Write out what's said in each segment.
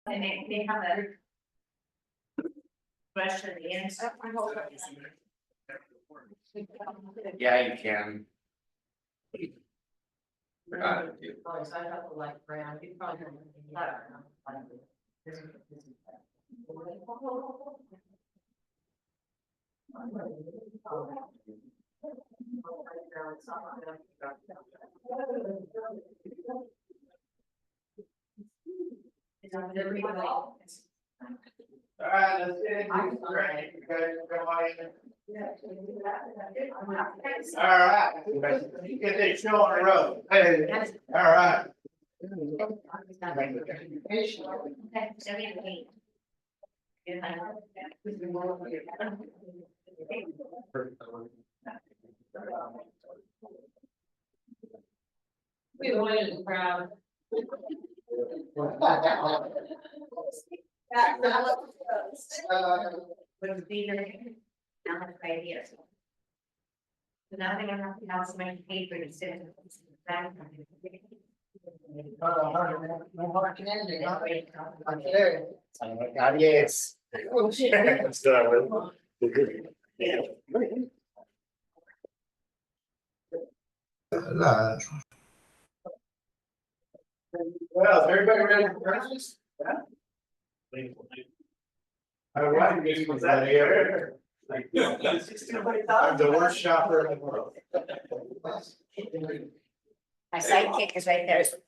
And they have a question at the end. Yeah, you can. All right, let's get into it. Great. You guys come on in. All right. Get this show on the road. Hey, all right. We avoided the crowd. Would be there. Now that's right here. So now they're gonna have to have so many paper to sit. No more candy, huh? Yes. Well, is everybody ready for breakfast? All right, this was that here. I'm the worst shopper in the world. My sidekick is right there. So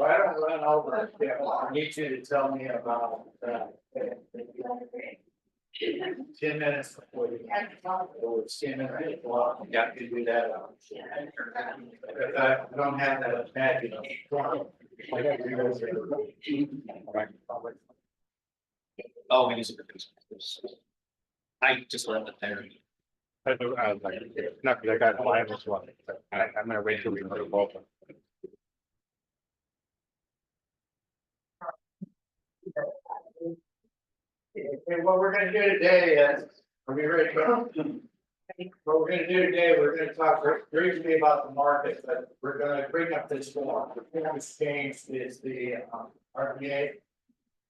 I don't run over, I need you to tell me about, 10 minutes before you. Or 10 minutes before, you got to do that. If I don't have that magic. I got to go through. Oh, we use it. I just left it there. Not because I got live as well. I'm gonna wait till we go both. Okay, what we're gonna do today is, are we ready to go? What we're gonna do today, we're gonna talk briefly about the market, but we're gonna bring up this form. The form that's changed is the RPA.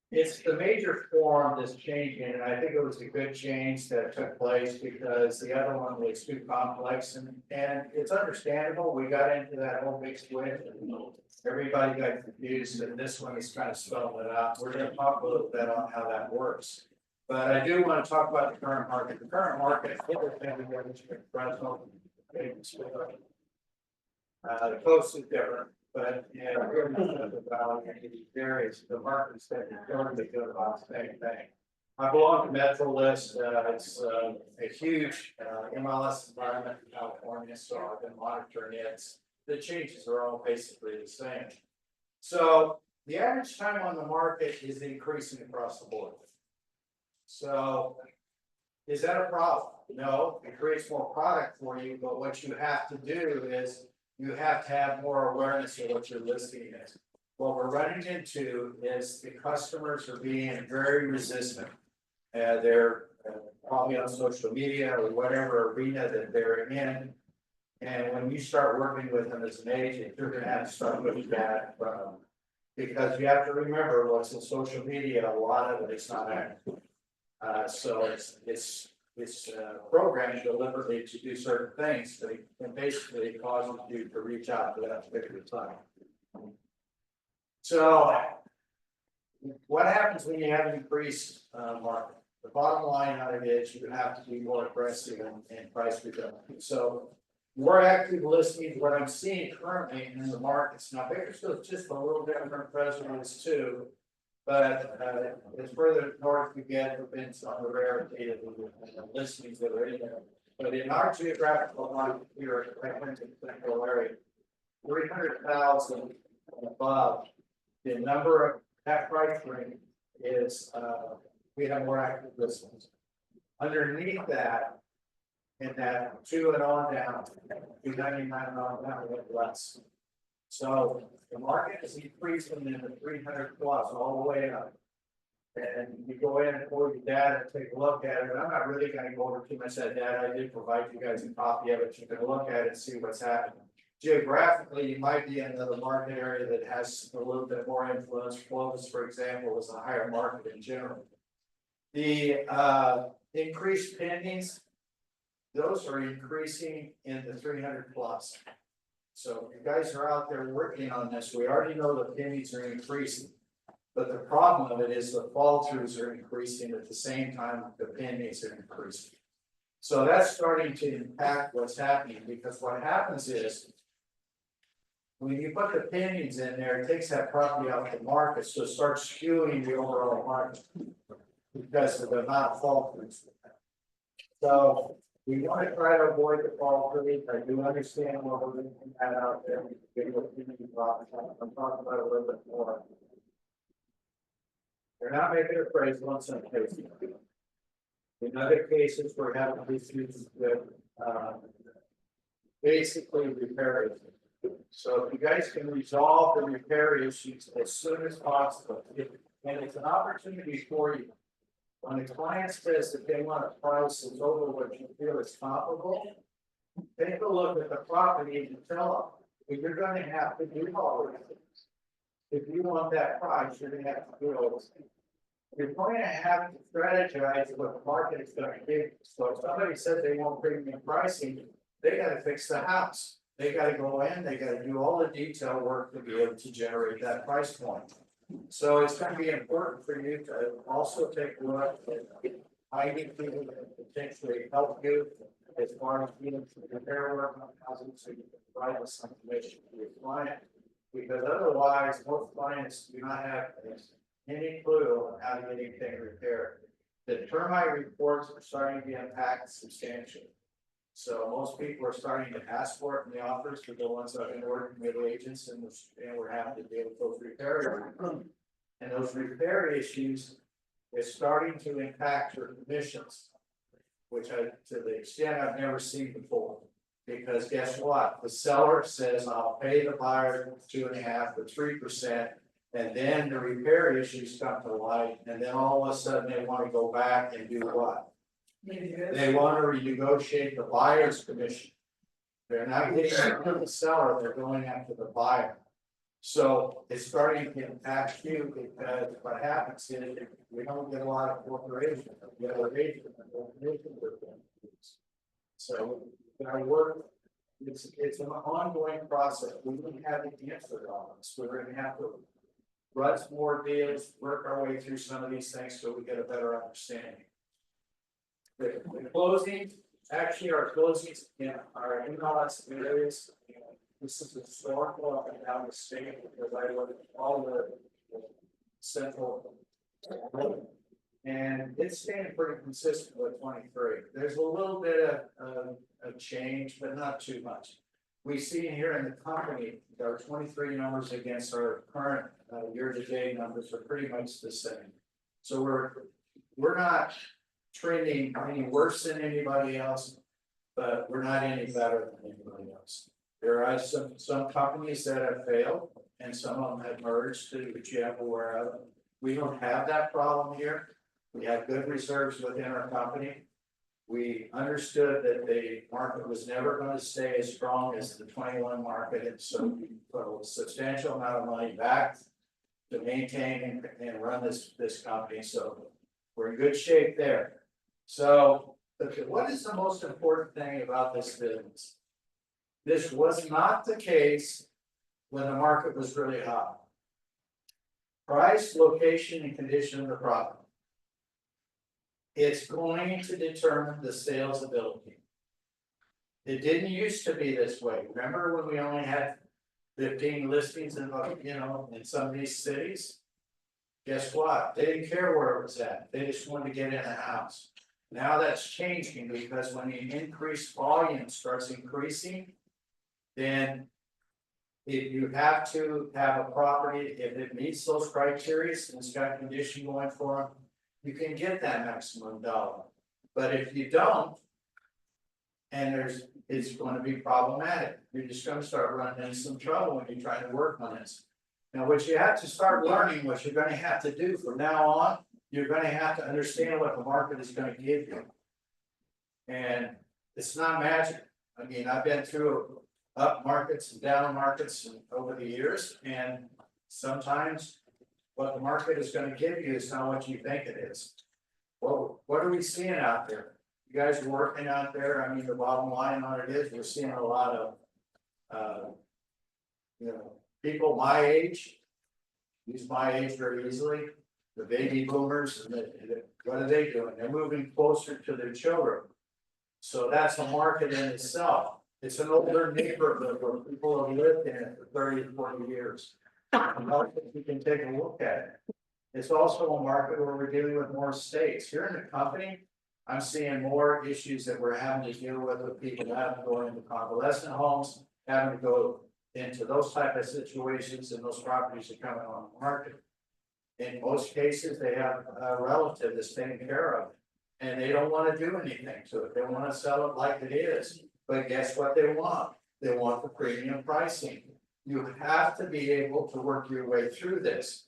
It's the major form that's changing, and I think it was a good change that took place because the other one was too complex and it's understandable. We got into that whole big switch and everybody got confused, and this one is kind of spelling it out. We're gonna talk a little bit on how that works. But I do want to talk about the current market. The current market, the coast is different, but yeah, the varies, the markets that are currently good about the same thing. I belong to Metro List. It's a huge MLS environment in California, so I've been monitoring it. The changes are all basically the same. So the average time on the market is increasing across the board. So is that a problem? No, it creates more product for you, but what you have to do is you have to have more awareness of what your listing is. What we're running into is the customers are being very resistant. They're probably on social media or whatever arena that they're in. And when you start working with them as an agent, you're gonna have to start looking at because you have to remember what's in social media, a lot of it is not accurate. So it's programmed deliberately to do certain things, but it can basically cause you to reach out to that particular time. So what happens when you have an increased market? The bottom line out of it is you have to be more aggressive in price reduction. So more active listings, what I'm seeing currently in the markets, now Bakersfield's just a little different precedents too. But as further north you get, depends on the rarity of the listings that are in there. But in our geographical market here, in the central area, 300,000 and above, the number of that price range is we have more active listings. Underneath that, in that 2 and on down, 299 and on down, we have less. So the market is increasing in the 300 plus all the way up. And you go in and pull your data and take a look at it. I'm not really gonna go over too much of that data. I did provide you guys a copy of it. You can look at it and see what's happening. Geographically, you might be in another market area that has a little bit more influence. Clovis, for example, is a higher market in general. The increased pendings, those are increasing in the 300 plus. So if you guys are out there working on this, we already know the pendings are increasing. But the problem of it is the fall throughs are increasing at the same time the pendings are increasing. So that's starting to impact what's happening, because what happens is when you put the pendings in there, it takes that property out of the market, so it starts skewing the overall market because of the amount of fall throughs. So we want to try to avoid the fall throughs. I do understand what we're looking at out there. I'm talking about a little bit more. They're not making appraisal in some cases. In other cases, we're having issues with basically repair issues. So if you guys can resolve the repair issues as soon as possible, and it's an opportunity for you. When the client says that they want a price that's over what you feel is comparable, take a look at the property and tell them, you're gonna have to do all of this. If you want that price, you're gonna have to do all this. You're going to have to strategize what the market is going to give. So if somebody said they want premium pricing, they got to fix the house. They got to go in, they got to do all the detail work to be able to generate that price point. So it's going to be important for you to also take a look at hiding people that potentially help you as far as getting to repair work on housing, so you can provide us some information to your client. Because otherwise, most clients do not have any clue on how to get anything repaired. The termite reports are starting to be impacted substantially. So most people are starting to ask for it in the offers for the ones that have been working with agents, and we're having to deal with those repair issues. And those repair issues is starting to impact your commissions, which to the extent I've never seen before. Because guess what? The seller says, I'll pay the buyer 2.5% to 3%. And then the repair issues come to light, and then all of a sudden they want to go back and do what? They want to renegotiate the buyer's commission. They're not getting after the seller, they're going after the buyer. So it's starting to impact you, because what happens is we don't get a lot of corporations. So our work, it's an ongoing process. We don't have the answer on this. We're going to have to run some more deals, work our way through some of these things so we get a better understanding. The closings, actually our closings in our in-house areas, this is historical up and down the state, because I look at all the central, and it's staying pretty consistent with 23. There's a little bit of change, but not too much. We see here in the company, our 23 numbers against our current year-to-date numbers are pretty much the same. So we're not trending any worse than anybody else, but we're not any better than anybody else. There are some companies that have failed, and some of them have merged, which you have to aware of. We don't have that problem here. We have good reserves within our company. We understood that the market was never going to stay as strong as the 21 market, and so we put a substantial amount of money back to maintain and run this company. So we're in good shape there. So what is the most important thing about this business? This was not the case when the market was really hot. Price, location, and condition of the property. It's going to determine the sales ability. It didn't used to be this way. Remember when we only had 15 listings in, in some of these cities? Guess what? They didn't care where it was at. They just wanted to get in a house. Now that's changing, because when the increased volume starts increasing, then if you have to have a property, if it meets those criteria and it's got condition going for them, you can get that maximum dollar. But if you don't, and there's it's gonna be problematic. You're just gonna start running into some trouble when you're trying to work on this. Now, what you have to start learning, what you're gonna have to do from now on, you're gonna have to understand what the market is gonna give you. And it's not magic. I mean, I've been through up markets and down markets over the years, and sometimes what the market is gonna give you is not what you think it is. Well, what are we seeing out there? You guys are working out there. I mean, the bottom line on it is, we're seeing a lot of, people my age, use my age very easily, the baby boomers, and what are they doing? They're moving closer to their children. So that's a market in itself. It's an older neighborhood where people have lived in it for 30 to 40 years. You can take a look at it. It's also a market where we're dealing with more states. Here in the company, I'm seeing more issues that we're having to deal with people having to go into convalescent homes, having to go into those type of situations, and those properties are coming on the market. In most cases, they have a relative that's taking care of it, and they don't want to do anything to it. They want to sell it like it is. But guess what they want? They want the premium pricing. You have to be able to work your way through this,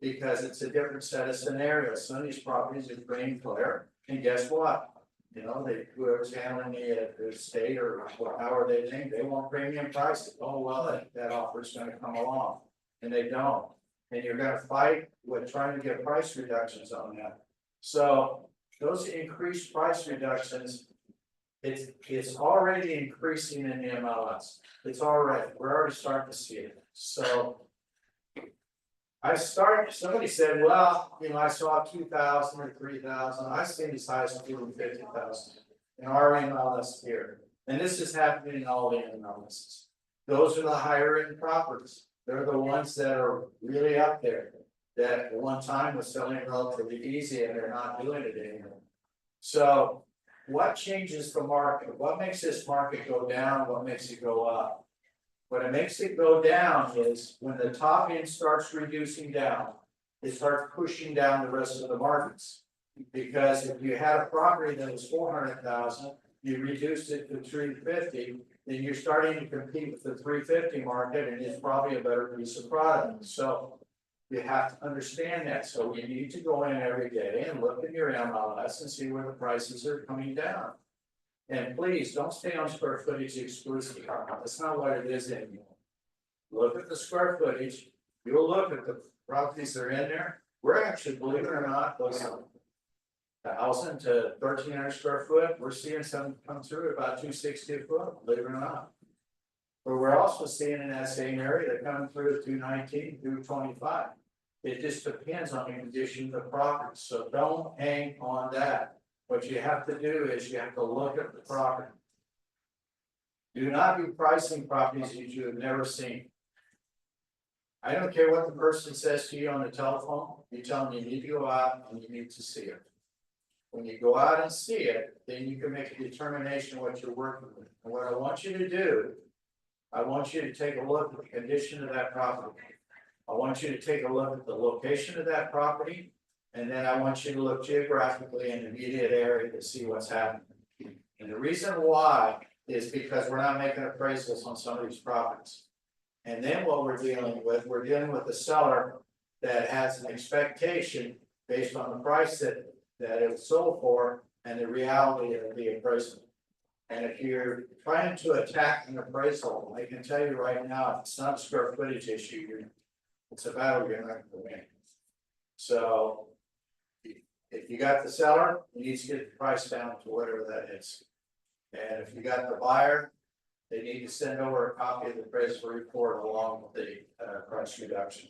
because it's a different set of scenarios. Some of these properties are green clear, and guess what? You know, whoever's handling the state or however they think, they want premium prices. Oh, well, that offer's gonna come along, and they don't. And you're gonna fight with trying to get price reductions on that. So those increased price reductions, it's already increasing in the MLS. We're already starting to see it. So somebody said, well, I saw 2,000 or 3,000, I've seen as high as 250,000 in our MLS here. And this is happening in all the MLSs. Those are the higher end properties. They're the ones that are really up there, that at one time was selling relatively easy, and they're not doing it anymore. So what changes the market? What makes this market go down? What makes it go up? What it makes it go down is when the top end starts reducing down, it starts pushing down the rest of the markets. Because if you had a property that was 400,000, you reduced it to 350, then you're starting to compete with the 350 market, and it's probably a better piece of product. So you have to understand that. So you need to go in every day and look at your MLS and see where the prices are coming down. And please don't stay on square footage exclusively. That's not what it is anymore. Look at the square footage. You'll look at the properties that are in there. We're actually, believe it or not, those 1,000 to 1,300 square foot. We're seeing some come through at about 260 a foot, believe it or not. But we're also seeing in that same area that come through at 219, 225. It just depends on the condition of the property. So don't hang on that. What you have to do is you have to look at the property. Do not be pricing properties that you have never seen. I don't care what the person says to you on the telephone, you tell them you need to go out and you need to see it. When you go out and see it, then you can make a determination of what you're working with. And what I want you to do, I want you to take a look at the condition of that property. I want you to take a look at the location of that property. And then I want you to look geographically in the immediate area to see what's happening. And the reason why is because we're not making appraisals on some of these properties. And then what we're dealing with the seller that has an expectation based on the price that it was sold for and the reality of the appraisal. And if you're trying to attack an appraisal, I can tell you right now, if it's not a square footage issue, it's a battle you're not going to win. So if you got the seller, you need to get the price down to whatever that is. And if you got the buyer, they need to send over a copy of the appraisal report along with the price reduction.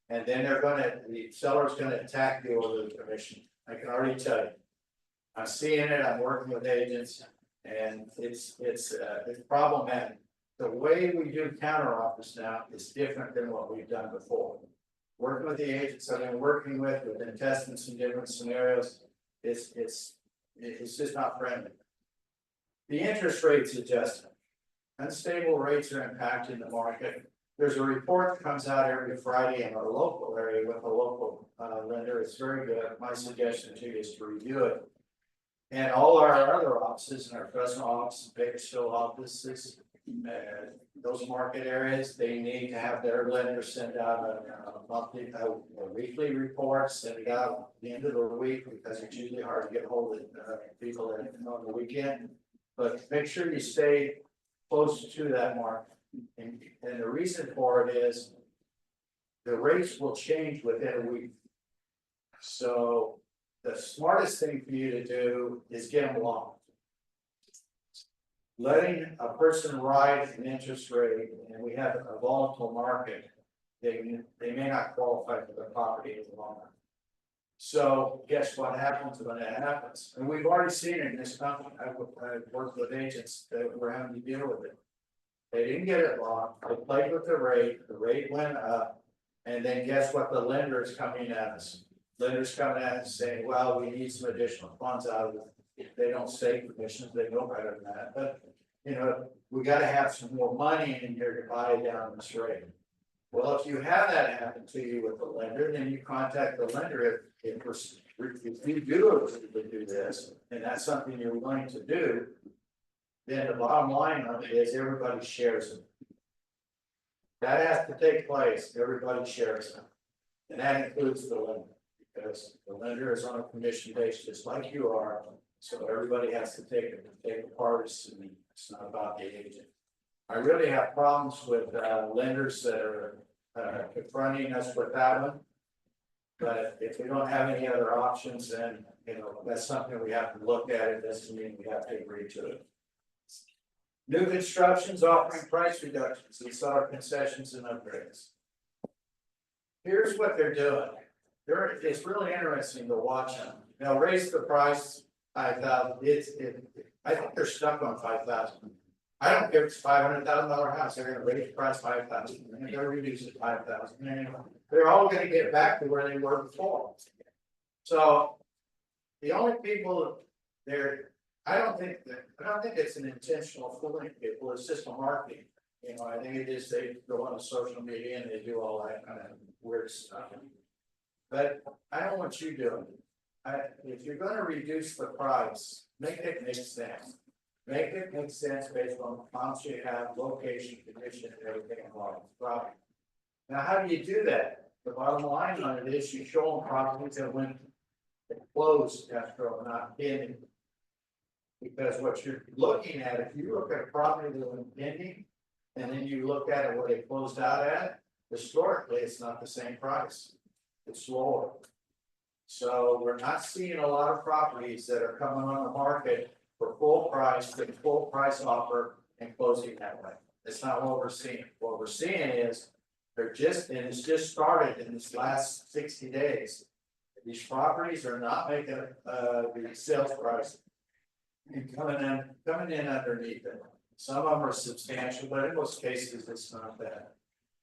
And then the seller's gonna attack you over the commission. I can already tell you. I'm seeing it, I'm working with agents, and it's problematic. The way we do counter offers now is different than what we've done before. Working with the agents I've been working with, we've been testing some different scenarios. It's just not friendly. The interest rates adjustment. Unstable rates are impacting the market. There's a report that comes out every Friday in our local area with a local lender. It's very good. My suggestion to you is to review it. And all our other offices and our Fresno office, Bakersfield offices, those market areas, they need to have their lenders send out a monthly, a weekly report, send it out at the end of the week, because it's usually hard to get hold of people on the weekend. But make sure you stay close to that mark. And the reason for it is the rates will change within a week. So the smartest thing for you to do is get them locked. Letting a person ride an interest rate, and we have a volatile market, they may not qualify for the property any longer. So guess what happens when that happens? And we've already seen it in this company. I've worked with agents that were having to deal with it. They didn't get it locked, they played with the rate went up, and then guess what? The lender is coming at us. Lenders coming at us saying, well, we need some additional funds out of it. If they don't say commissions, they know better than that, but you know, we gotta have some more money in here to buy down this rate. Well, if you have that happen to you with the lender, then you contact the lender if you do this, and that's something you're willing to do. Then the bottom line of it is everybody shares it. That has to take place, everybody shares it. And that includes the lender, because the lender is on a commission base just like you are. So everybody has to take a part, it's not about the agent. I really have problems with lenders that are confronting us with that one. But if we don't have any other options, then you know that's something we have to look at. It doesn't mean we have to agree to it. New constructions offering price reductions. These are concessions and upgrades. Here's what they're doing. It's really interesting to watch them. They'll raise the price 5,000. I think they're stuck on 5,000. I don't care if it's $500,000 house. They're going to raise the price 5,000. They're going to reduce it 5,000. They're all going to get back to where they were before. So the only people there. I don't think it's an intentional fooling people, it's just a marketing. You know, I think it is they go on social media and they do all that kind of weird stuff. But I don't want you doing it. If you're gonna reduce the price, make it make sense. Make it make sense based on the comps you have, location, condition, and everything involved with the property. Now, how do you do that? The bottom line on it is you show them properties that went closed escrow, not pending. Because what you're looking at, if you look at a property that went pending, and then you look at it where they closed out at, historically, it's not the same price. It's lower. So we're not seeing a lot of properties that are coming on the market for full price, with full price offer and closing that way. That's not what we're seeing. What we're seeing is it's just started in this last 60 days. These properties are not making the sales price. And coming in underneath it. Some of them are substantial, but in most cases, it's not that.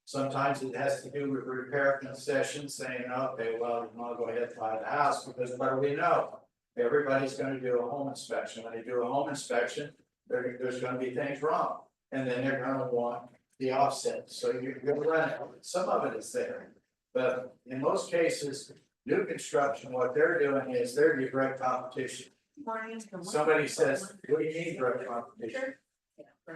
Sometimes it has to do with repair concessions saying, okay, well, you want to go ahead and buy the house because what do we know? Everybody's going to do a home inspection. When they do a home inspection, there's going to be things wrong. And then they're going to want the offset. So you're going to run it. Some of it is there. But in most cases, new construction, what they're doing is they're direct competition. Somebody says, what do you need direct competition?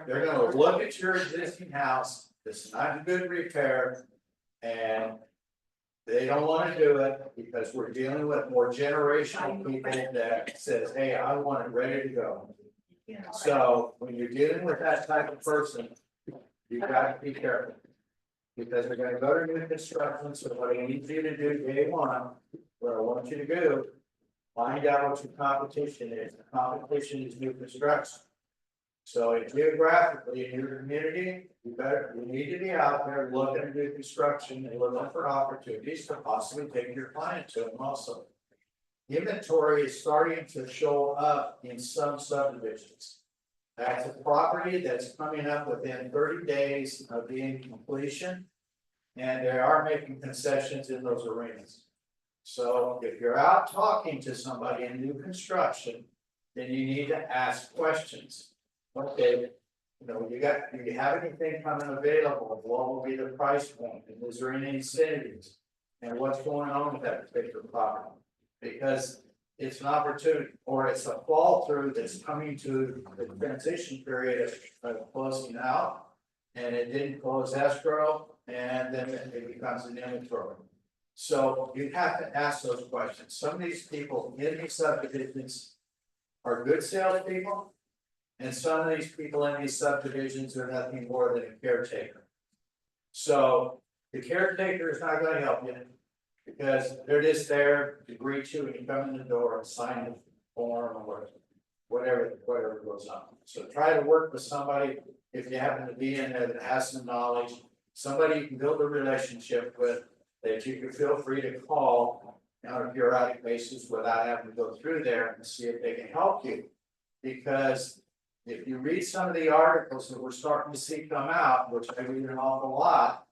They're gonna look at your existing house, it's not in good repair. And they don't wanna do it because we're dealing with more generational people that says, hey, I want it ready to go. So when you're dealing with that type of person, you've got to be careful. Because they're gonna go to new construction, so what I need you to do day one, what I want you to do. Find out what your competition is. The competition is new construction. So geographically in your community, you need to be out there looking at new construction and looking for opportunities to possibly take your client to them also. Inventory is starting to show up in some subdivisions. That's a property that's coming up within 30 days of being completion. And they are making concessions in those arenas. So if you're out talking to somebody in new construction, then you need to ask questions. Okay, you know, do you have anything coming available? What will be the price point? And is there any incentives? And what's going on with that particular property? Because it's an opportunity, or it's a fall through that's coming to the transition period of closing out. And it didn't close escrow, and then it becomes an inventory. So you have to ask those questions. Some of these people in these subdivisions are good salespeople. And some of these people in these subdivisions are nothing more than a caretaker. So the caretaker is not gonna help you. Because they're just there to greet you when you come in the door and sign the form or whatever goes on. So try to work with somebody, if you happen to be in there that has some knowledge, somebody you can build a relationship with, that you can feel free to call on a periodic basis without having to go through there and see if they can help you. Because if you read some of the articles that we're starting to see come out, which I read an awful lot,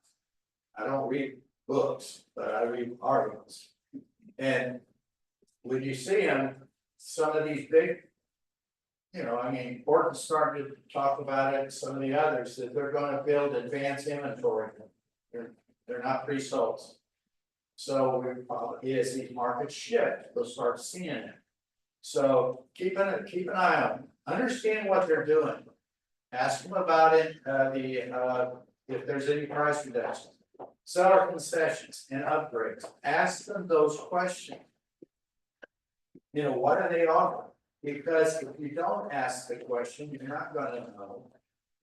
I don't read books, but I read articles. And when you see them, some of these big, I mean, Horton's starting to talk about it, some of the others, that they're gonna build advanced inventory. They're not pre-solds. So we probably, as these markets shift, we'll start seeing it. So keep an eye on them, understand what they're doing. Ask them about it, if there's any price reductions. Seller concessions and upgrades, ask them those questions. What are they offering? Because if you don't ask the question, you're not gonna know.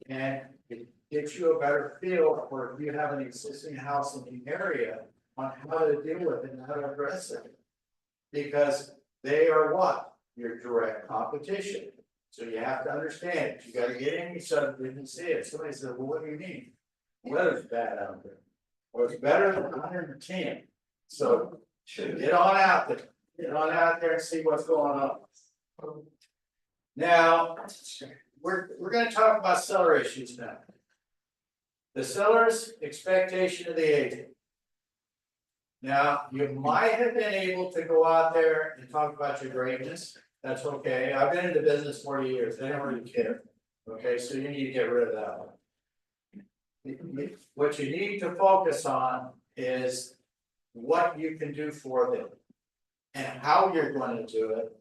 And it gives you a better feel for if you have an existing house in the area on how to deal with it and how to address it. Because they are what? Your direct competition. So you have to understand it. You gotta get in each other and see it. Somebody said, well, what do you mean? Weather's bad out there. Well, it's better than 110. So get on out there and see what's going on. Now, we're gonna talk about seller issues now. The seller's expectation of the agent. Now, you might have been able to go out there and talk about your greatness. That's okay. I've been in the business 40 years. They don't really care. Okay, so you need to get rid of that one. What you need to focus on is what you can do for them and how you're going to do it.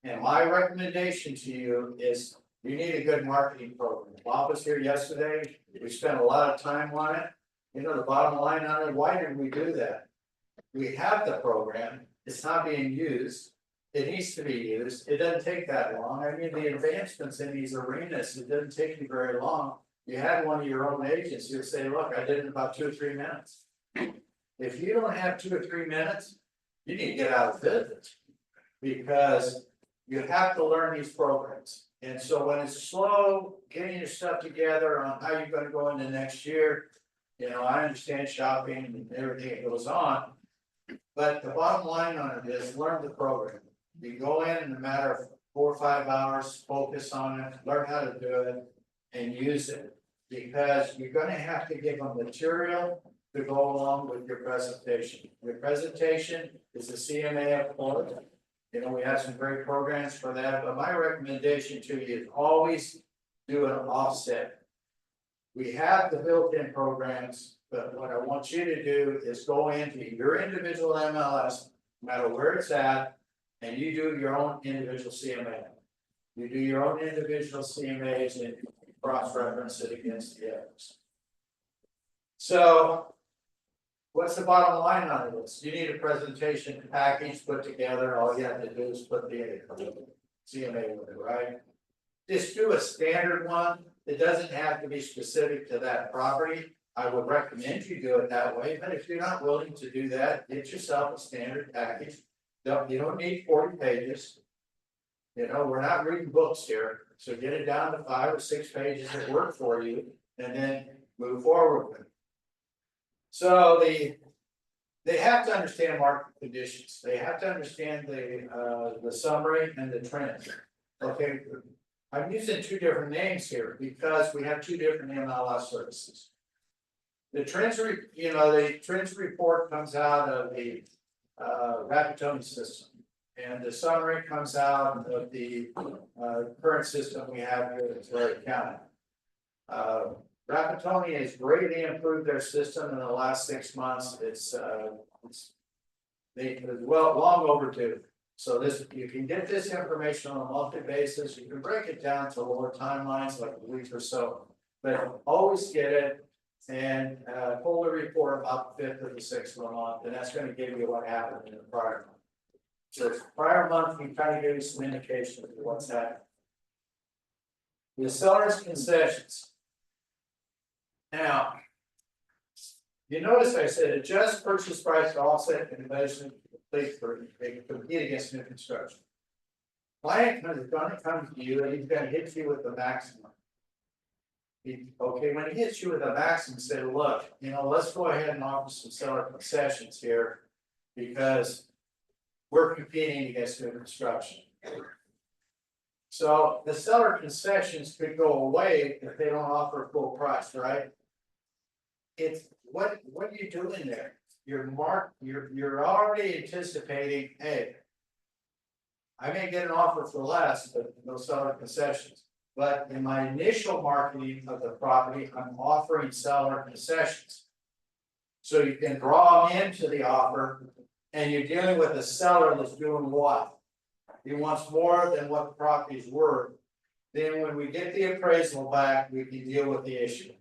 And my recommendation to you is you need a good marketing program. Bob was here yesterday. We spent a lot of time on it. The bottom line on it, why did we do that? We have the program. It's not being used. It needs to be used. It doesn't take that long. I mean, the advancements in these arenas, it doesn't take you very long. You had one of your own agents, you'd say, look, I did it in about 2 or 3 minutes. If you don't have 2 or 3 minutes, you need to get out of business. Because you have to learn these programs. And so when it's slow, getting your stuff together on how you're gonna go into next year, I understand shopping and everything that goes on. But the bottom line on it is learn the program. You go in a matter of 4 or 5 hours, focus on it, learn how to do it, and use it. Because you're gonna have to give them material to go along with your presentation. Your presentation is the CMA of Florida. We have some great programs for that, but my recommendation to you is always do an offset. We have the built-in programs, but what I want you to do is go into your individual MLS, no matter where it's at, and you do your own individual CMA. You do your own individual CMAs and cross-reference it against the others. So, what's the bottom line on this? You need a presentation package put together. All you have to do is put the CMA with it, right? Just do a standard one. It doesn't have to be specific to that property. I would recommend you do it that way, but if you're not willing to do that, get yourself a standard package. You don't need 40 pages. We're not reading books here, so get it down to 5 or 6 pages that work for you, and then move forward with it. So they have to understand market conditions. They have to understand the summary and the trends. Okay, I'm using 2 different names here because we have 2 different MLS services. The trends, the trends report comes out of the Rapatoni system, and the summary comes out of the current system we have here in Tulare County. Rapatoni has greatly improved their system in the last 6 months. It's long overdue. So this, you can get this information on a monthly basis, you can break it down to lower timelines, like a week or so. But always get it and pull the report about the 5th or the 6th of the month, and that's gonna give you what happened in the prior month. So prior month, we kind of give you some indication of what's happening. The seller's concessions. Now. You notice I said adjust purchase price to offset inflation, complete for, they compete against new construction. Client is gonna come to you and he's gonna hit you with the maximum. Okay, when he hits you with a maximum, say, look, you know, let's go ahead and offer some seller concessions here. Because we're competing against new construction. So the seller concessions could go away if they don't offer full price, right? It's what are you doing there? You're already anticipating, hey. I may get an offer for less, but no seller concessions. But in my initial marketing of the property, I'm offering seller concessions. So you can draw them into the offer, and you're dealing with a seller that's doing what? He wants more than what the property's worth. Then when we get the appraisal back, we can deal with the issue.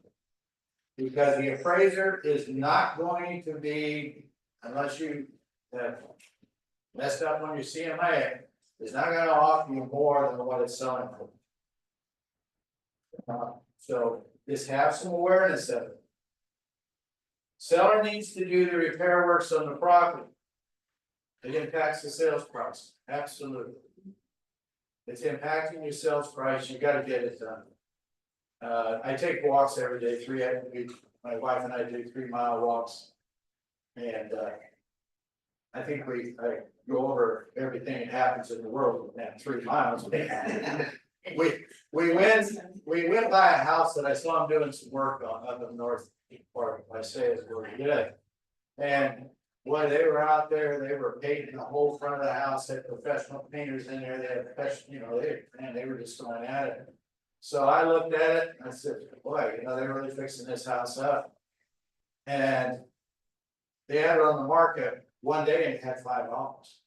Because the appraiser is not going to be, unless you have messed up on your CMA, is not gonna offer you more than what it's selling for. So just have some awareness of it. Seller needs to do the repair works on the property. It impacts the sales price, absolutely. It's impacting your sales price, you gotta get it done. I take walks every day, my wife and I do 3-mile walks. And I think I go over everything that happens in the world in that 3 miles. We went by a house that I saw him doing some work on up in the north part, I say it's really good. And boy, they were out there, they were painting the whole front of the house, had professional painters in there, they had professional, you know, they were just going at it. So I looked at it and I said, boy, you know, they're really fixing this house up. And they had it on the market one day and it had $5.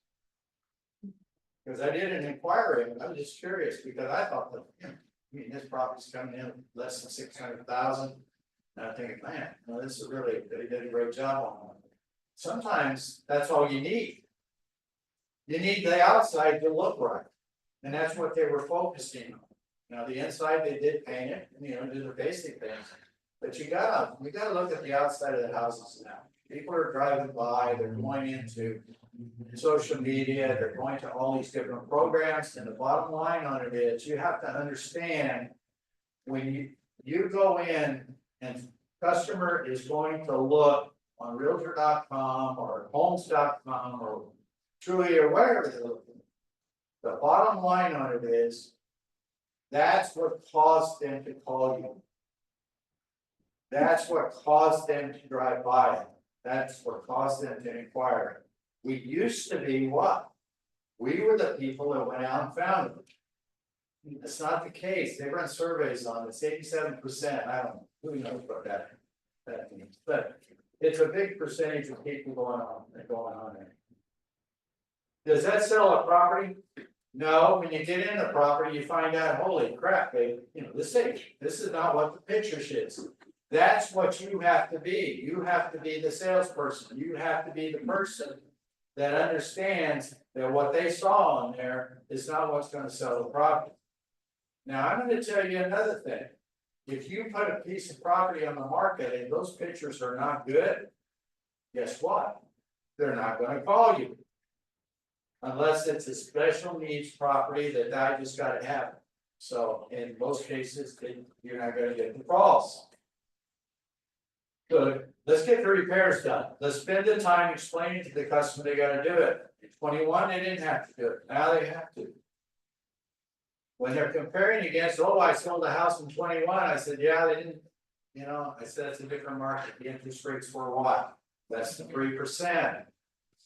Because I did an inquiry, and I was just curious because I thought that, I mean, this property's coming in less than 600,000. And I'm thinking, man, no, this is really, they did a great job on it. Sometimes that's all you need. You need the outside to look right. And that's what they were focusing on. Now, the inside, they did paint it, you know, do the basic things. But we gotta look at the outside of the houses now. People are driving by, they're going into social media, they're going to all these different programs, and the bottom line on it is you have to understand when you go in and customer is going to look on realtor.com or homes.com or Truly or whatever they're looking. The bottom line on it is that's what caused them to call you. That's what caused them to drive by it. That's what caused them to inquire. We used to be what? We were the people that went out and found them. That's not the case. They run surveys on this, 87%. I don't know, who knows what that means, but it's a big percentage of people going on there. Does that sell a property? No, when you get in the property, you find out, holy crap, babe, this is not what the picture shows. That's what you have to be. You have to be the salesperson. You have to be the person that understands that what they saw in there is not what's going to sell the property. Now, I'm going to tell you another thing. If you put a piece of property on the market and those pictures are not good, guess what? They're not going to call you. Unless it's a special needs property that I just got to have. So in most cases, you're not going to get the calls. So let's get the repairs done. Let's spend the time explaining to the customer they got to do it. In 21, they didn't have to do it. Now they have to. When they're comparing against, oh, I sold a house in 21, I said, yeah, they didn't, I said it's a different market. The interest rates were what? Less than 3%.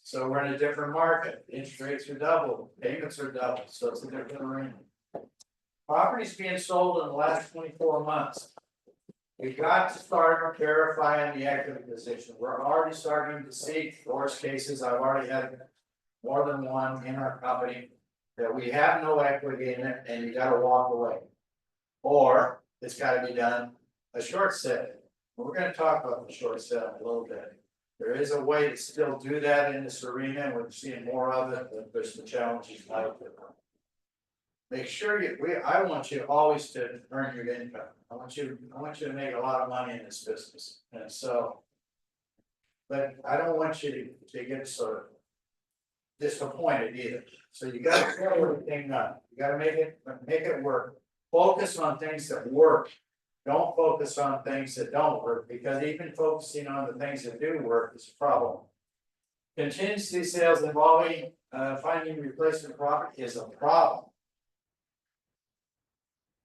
So we're in a different market. Interest rates are double, payments are double, so it's a different arena. Properties being sold in the last 24 months. We got to start verifying the equity position. We're already starting to see worst cases. I've already had more than one in our company, that we have no equity in it and you gotta walk away. Or it's gotta be done a short sale. We're gonna talk about the short sale a little bit. There is a way to still do that in this arena, and we're seeing more of it, but there's some challenges like it. Make sure I want you always to earn your income. I want you to make a lot of money in this business, and so. But I don't want you to get sort of disappointed either. So you gotta fill everything up. You gotta make it work. Focus on things that work. Don't focus on things that don't work, because even focusing on the things that do work is a problem. Contingency sales involving finding replacement property is a problem.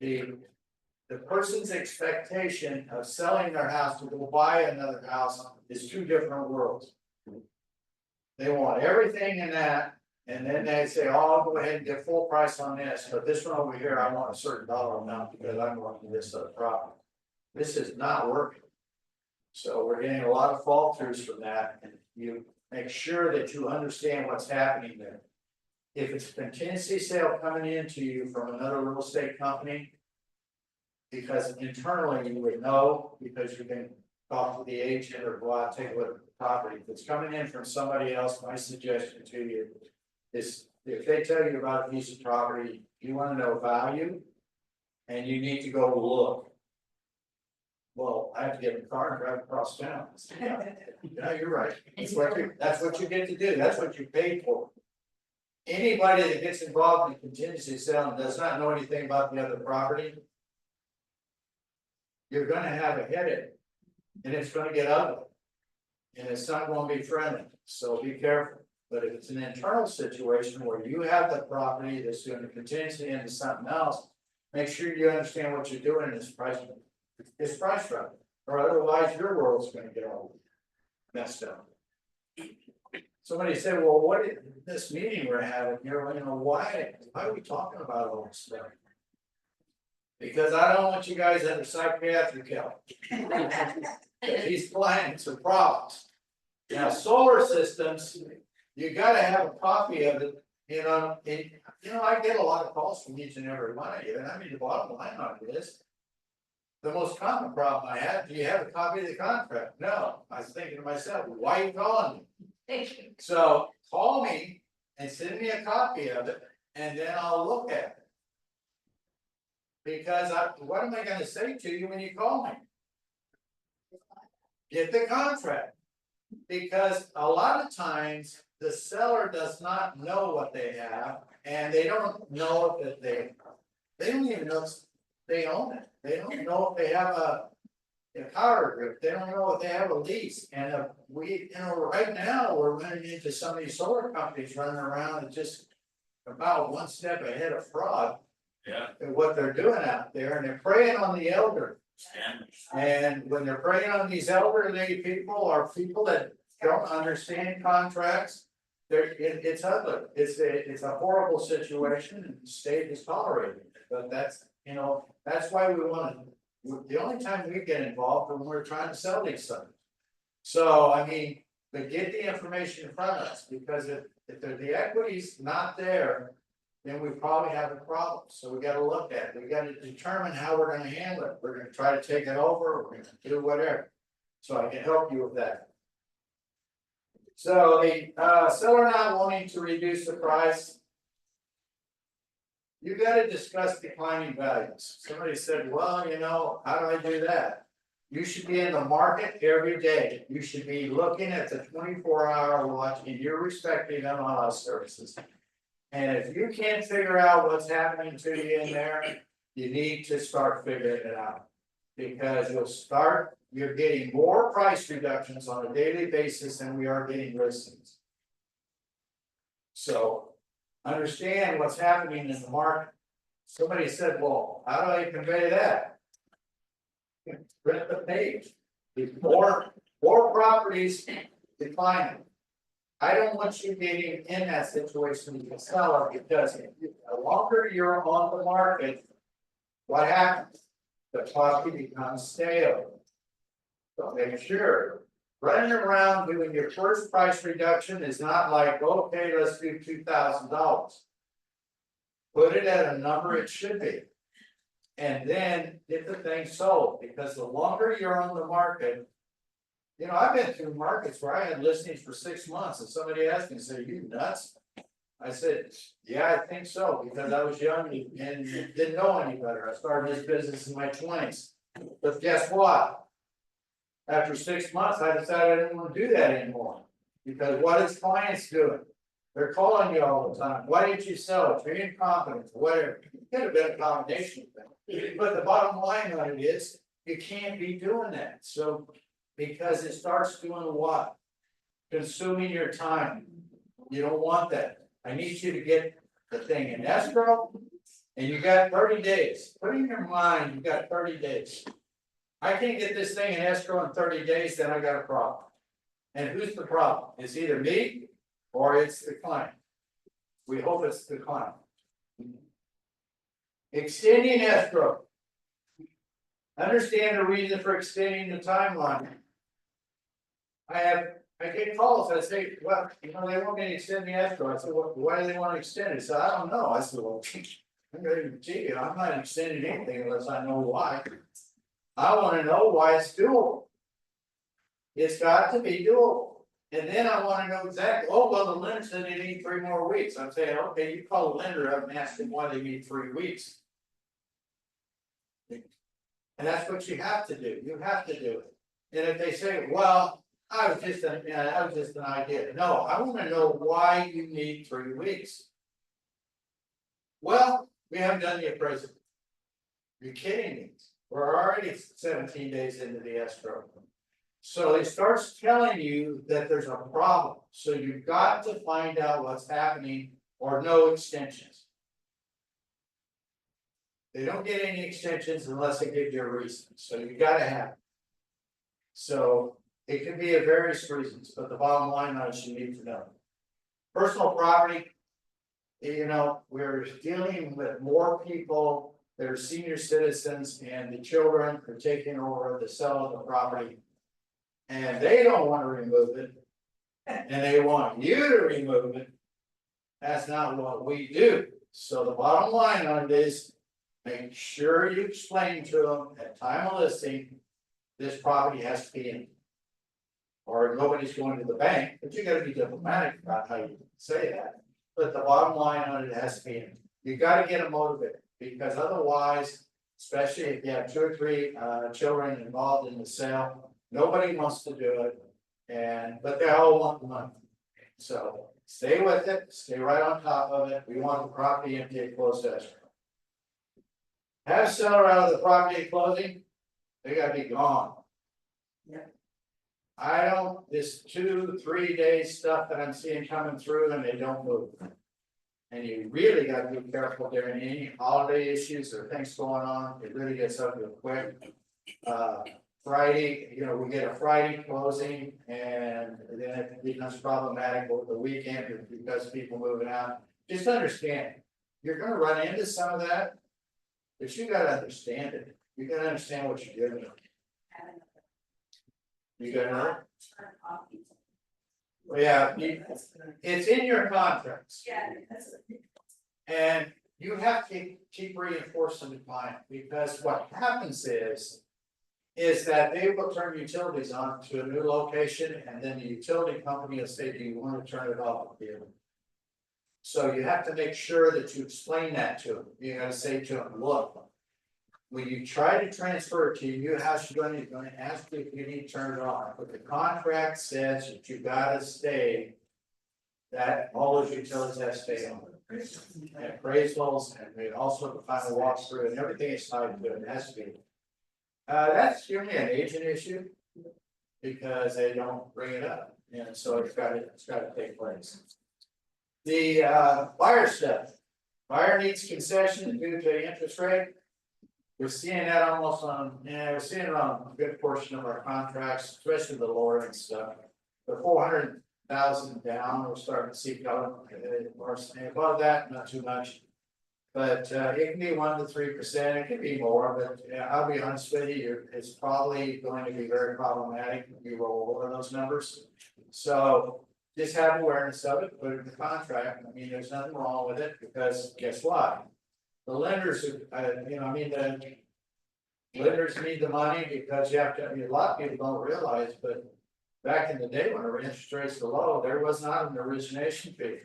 The person's expectation of selling their house to go buy another house is two different worlds. They want everything in that, and then they say, oh, I'll go ahead and get full price on this, but this one over here, I want a certain dollar amount because I'm going to this other property. This is not working. So we're getting a lot of fall throughs from that, and you make sure that you understand what's happening there. If it's a contingency sale coming into you from another real estate company, because internally you would know, because you can talk to the agent or go out and take a look at the property. If it's coming in from somebody else, my suggestion to you is, if they tell you about a piece of property, you want to know value, and you need to go look. Well, I have to get in the car and drive across town. Yeah, you're right. That's what you get to do. That's what you paid for. Anybody that gets involved in contingency sale and does not know anything about the other property, you're gonna have a headache, and it's gonna get ugly. And it's not gonna be friendly, so be careful. But if it's an internal situation where you have the property that's gonna contingency into something else, make sure you understand what you're doing in this price. It's price right, or otherwise your world's gonna get all messed up. Somebody said, well, what is this meeting we're having here, you know, why are we talking about all this stuff? Because I don't want you guys under psychiatric help. These clients are problems. Now, solar systems, you gotta have a copy of it, you know, I get a lot of calls from each and every one of you, and I mean, the bottom line on this. The most common problem I have, do you have a copy of the contract? No, I was thinking to myself, why are you calling me? Thank you. So call me and send me a copy of it, and then I'll look at it. Because what am I gonna say to you when you call me? Get the contract. Because a lot of times, the seller does not know what they have, and they don't know that they don't even know they own it. They don't know if they have a power group. They don't know if they have a lease. And right now, we're running into some of these solar companies running around and just about one step ahead of fraud. Yeah. And what they're doing out there, and they're preying on the elder. And when they're preying on these elderly people, or people that don't understand contracts, it's ugly. It's a horrible situation, and the state is tolerating it. But that's why we want to. The only time we get involved is when we're trying to sell these things. So I mean, but get the information in front of us, because if the equity's not there, then we probably have a problem. So we gotta look at it. We gotta determine how we're gonna handle it. We're gonna try to take it over, we're gonna do whatever. So I can help you with that. So the seller not wanting to reduce the price. You gotta discuss declining values. Somebody said, well, how do I do that? You should be in the market every day. You should be looking at the 24-hour watch in your respective MLS services. And if you can't figure out what's happening to you in there, you need to start figuring it out. Because you're getting more price reductions on a daily basis than we are getting listings. So understand what's happening in the market. Somebody said, well, how do I convey that? Print the page. More properties declining. I don't want you getting in that situation with the seller, because the longer you're on the market, what happens? The property becomes stale. So make sure Running around doing your first price reduction is not like, okay, let's do $2,000. Put it at a number it should be. And then get the thing sold, because the longer you're on the market. You know, I've been through markets where I had listings for 6 months and somebody asked me, "Are you nuts?" I said, "Yeah, I think so, because I was young and didn't know any better. I started this business in my 20s. But guess what? After 6 months, I decided I didn't want to do that anymore. Because what is clients doing? They're calling you all the time. Why didn't you sell it? You're incompetent, whatever. It could have been a combination of things. But the bottom line on it is, you can't be doing that. So, because it starts doing what? Consuming your time. You don't want that. I need you to get the thing in escrow. And you got 30 days. Put in your mind, you got 30 days. I can't get this thing in escrow in 30 days, then I got a problem. And who's the problem? It's either me or it's the client. We hope it's the client. Extending escrow. Understand the reason for extending the timeline. I get calls, I say, well, you know, they want me to extend the escrow. I said, well, why do they want to extend it? So I don't know. I said, well, I'm not extending anything unless I know why. I want to know why it's doable. It's got to be doable. And then I want to know exactly, oh, well, the lender said they need 3 more weeks. I'm saying, okay, you call the lender up and ask them why they need 3 weeks. And that's what you have to do. You have to do it. And if they say, well, I was just an idea. No, I want to know why you need 3 weeks. Well, we haven't done the appraisal. You're kidding me. We're already 17 days into the escrow. So it starts telling you that there's a problem. So you've got to find out what's happening or no extensions. They don't get any extensions unless they give you a reason. So you got to have it. So it could be of various reasons, but the bottom line is you need to know. Personal property, you know, we're dealing with more people that are senior citizens and the children are taking over the sale of the property. And they don't want to remove it. And they want you to remove it. That's not what we do. So the bottom line on it is, make sure you explain to them at time of listing, this property has to be in. Or nobody's going to the bank, but you gotta be diplomatic about how you say that. But the bottom line on it has to be in. You gotta get them motivated, because otherwise, especially if you have 2 or 3 children involved in the sale, nobody wants to do it. But they all want the money. So stay with it, stay right on top of it. We want the property empty at closed escrow. Have seller out of the property at closing, they gotta be gone. I don't, this 2-3 day stuff that I'm seeing coming through and they don't move. And you really gotta be careful during any holiday issues or things going on, it really gets ugly quick. Friday, you know, we get a Friday closing and then it becomes problematic over the weekend because people moving out. Just understand, you're gonna run into some of that, but you gotta understand it. You gotta understand what you're doing. You got another? Well, yeah, it's in your contracts. And you have to keep reinforcing the client, because what happens is that they will turn utilities on to a new location, and then the utility company will say, do you want to turn it off here? So you have to make sure that you explain that to them. You gotta say to them, look, when you try to transfer it to your new house, you're going to ask you if you need to turn it on, but the contract says that you gotta stay. That all those utilities have to stay on. And appraisals, and they also the final walkthrough, and everything is tied to it, it has to be. That's usually an agent issue, because they don't bring it up, and so it's gotta take place. The buyer stuff, buyer needs concession due to interest rate. We're seeing that almost on, we're seeing it on a good portion of our contracts, especially the lower end stuff. The 400,000 down, we're starting to see color, or above that, not too much. But it can be 1 to 3%, it can be more, but I'll be honest with you, it's probably going to be very problematic if you roll over those numbers. So just have awareness of it, put it in the contract, I mean, there's nothing wrong with it, because guess what? The lenders, the lenders need the money because you have to, a lot of people don't realize, but back in the day when our interest rates were low, there was not an origination fee.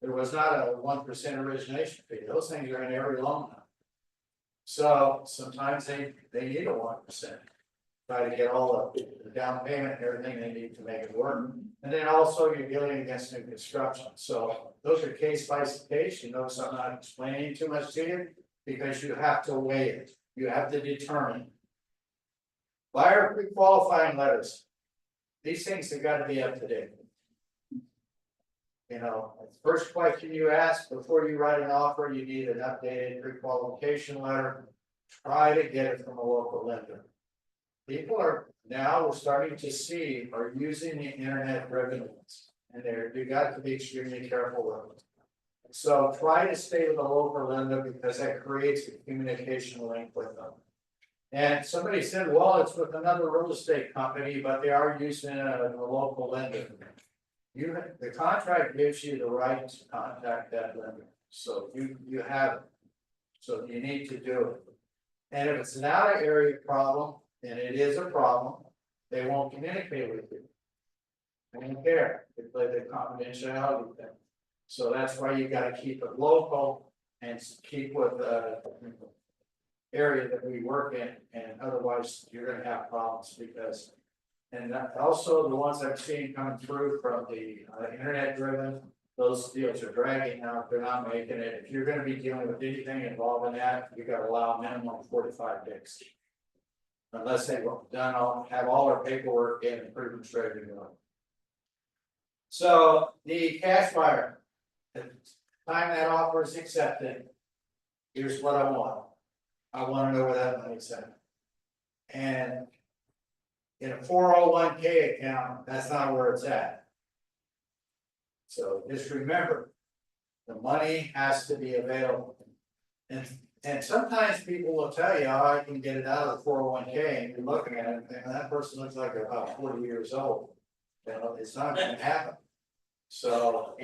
There was not a 1% origination fee, those things are in every loan now. So sometimes they need a 1%. Try to get all the down payment and everything they need to make it work. And then also you're dealing against new construction, so those are case by case, you notice I'm not explaining too much to you. Because you have to weigh it, you have to determine. Buyer pre-qualifying letters. These things have got to be up to date. You know, the first question you ask before you write an offer, you need an updated pre-qualification letter. Try to get it from a local lender. People are now, we're starting to see, are using the internet driven ones. And you got to be extremely careful with it. So try to stay with a local lender because that creates a communication link with them. And somebody said, well, it's with another real estate company, but they are using a local lender. The contract gives you the right to contact that lender, so you have it. So you need to do it. And if it's not an area problem, and it is a problem, they won't communicate with you. They don't care, they play the confidentiality thing. So that's why you gotta keep it local and keep with the area that we work in, and otherwise you're gonna have problems because. And also the ones I've seen coming through from the internet driven, those deals are dragging out, they're not making it. If you're gonna be dealing with anything involving that, you gotta allow a minimum of 45 days. Unless they've have all their paperwork in and pretty much ready to go. So the cash buyer, the time that offer is accepted, here's what I want. I want to know where that money's at. And in a 401k account, that's not where it's at. So just remember, the money has to be available. And sometimes people will tell you, oh, I can get it out of the 401k, and you're looking at it, and that person looks like they're about 40 years old. You know, it's not going to happen. So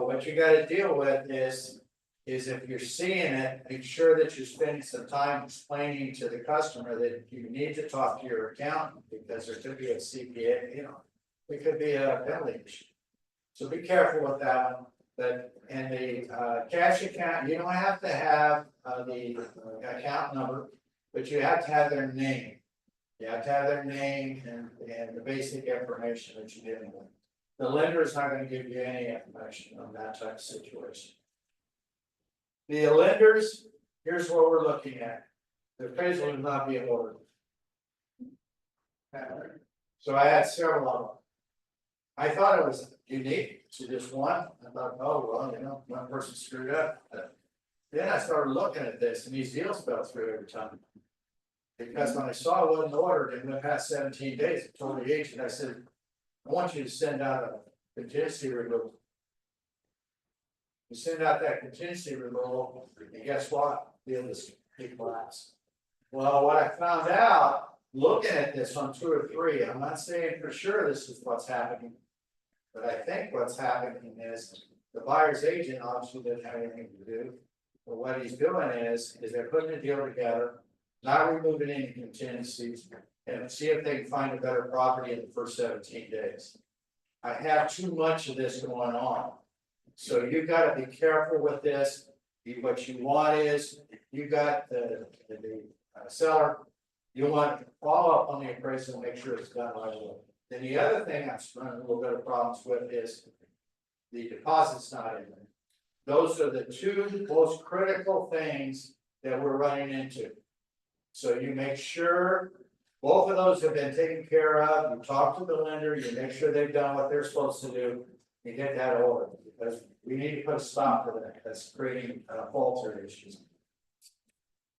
what you got to deal with is if you're seeing it, make sure that you're spending some time explaining to the customer that you need to talk to your accountant because there could be a CPA, you know, it could be a penalty issue. So be careful with that one. But in the cash account, you don't have to have the account number, but you have to have their name. You have to have their name and the basic information that you're dealing with. The lender is not going to give you any information on that type of situation. The lenders, here's what we're looking at. The appraisal will not be in order. So I had several of them. I thought it was unique to just one. I thought, oh, well, you know, one person screwed up. But then I started looking at this and these deals fell through every time. Because when I saw it wasn't ordered and went past 17 days, I told the agent, I said, I want you to send out a contingency removal. You send out that contingency removal, and guess what? Deal is collapse. Well, what I found out, looking at this on 2 or 3, I'm not saying for sure this is what's happening. But I think what's happening is the buyer's agent obviously didn't have anything to do. But what he's doing is they're putting a deal together, not removing any contingencies, and see if they can find a better property in the first 17 days. I have too much of this going on. So you've got to be careful with this. What you want is, you got the seller, you want to follow up on the appraisal and make sure it's done right away. Then the other thing I'm running a little bit of problems with is the deposit's not in there. Those are the 2 most critical things that we're running into. So you make sure both of those have been taken care of. You talk to the lender, you make sure they've done what they're supposed to do. You get that order because we need to put a stop to that. That's creating falter issues.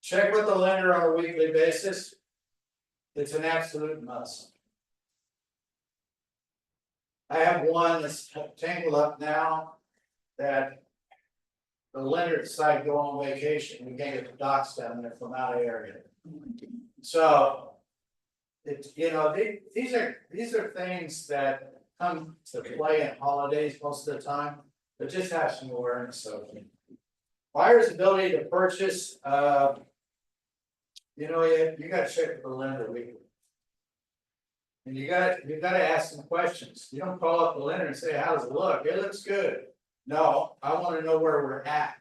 Check with the lender on a weekly basis. It's an absolute must. I have one that's tangled up now that the lender decided to go on vacation, we can't get the docs down there from out of area. So. It's, you know, these are things that come to play in holidays most of the time, but just have some awareness of it. Buyer's ability to purchase, you know, you gotta check with the lender weekly. And you gotta ask some questions. You don't call up the lender and say, how does it look? It looks good. No, I wanna know where we're at.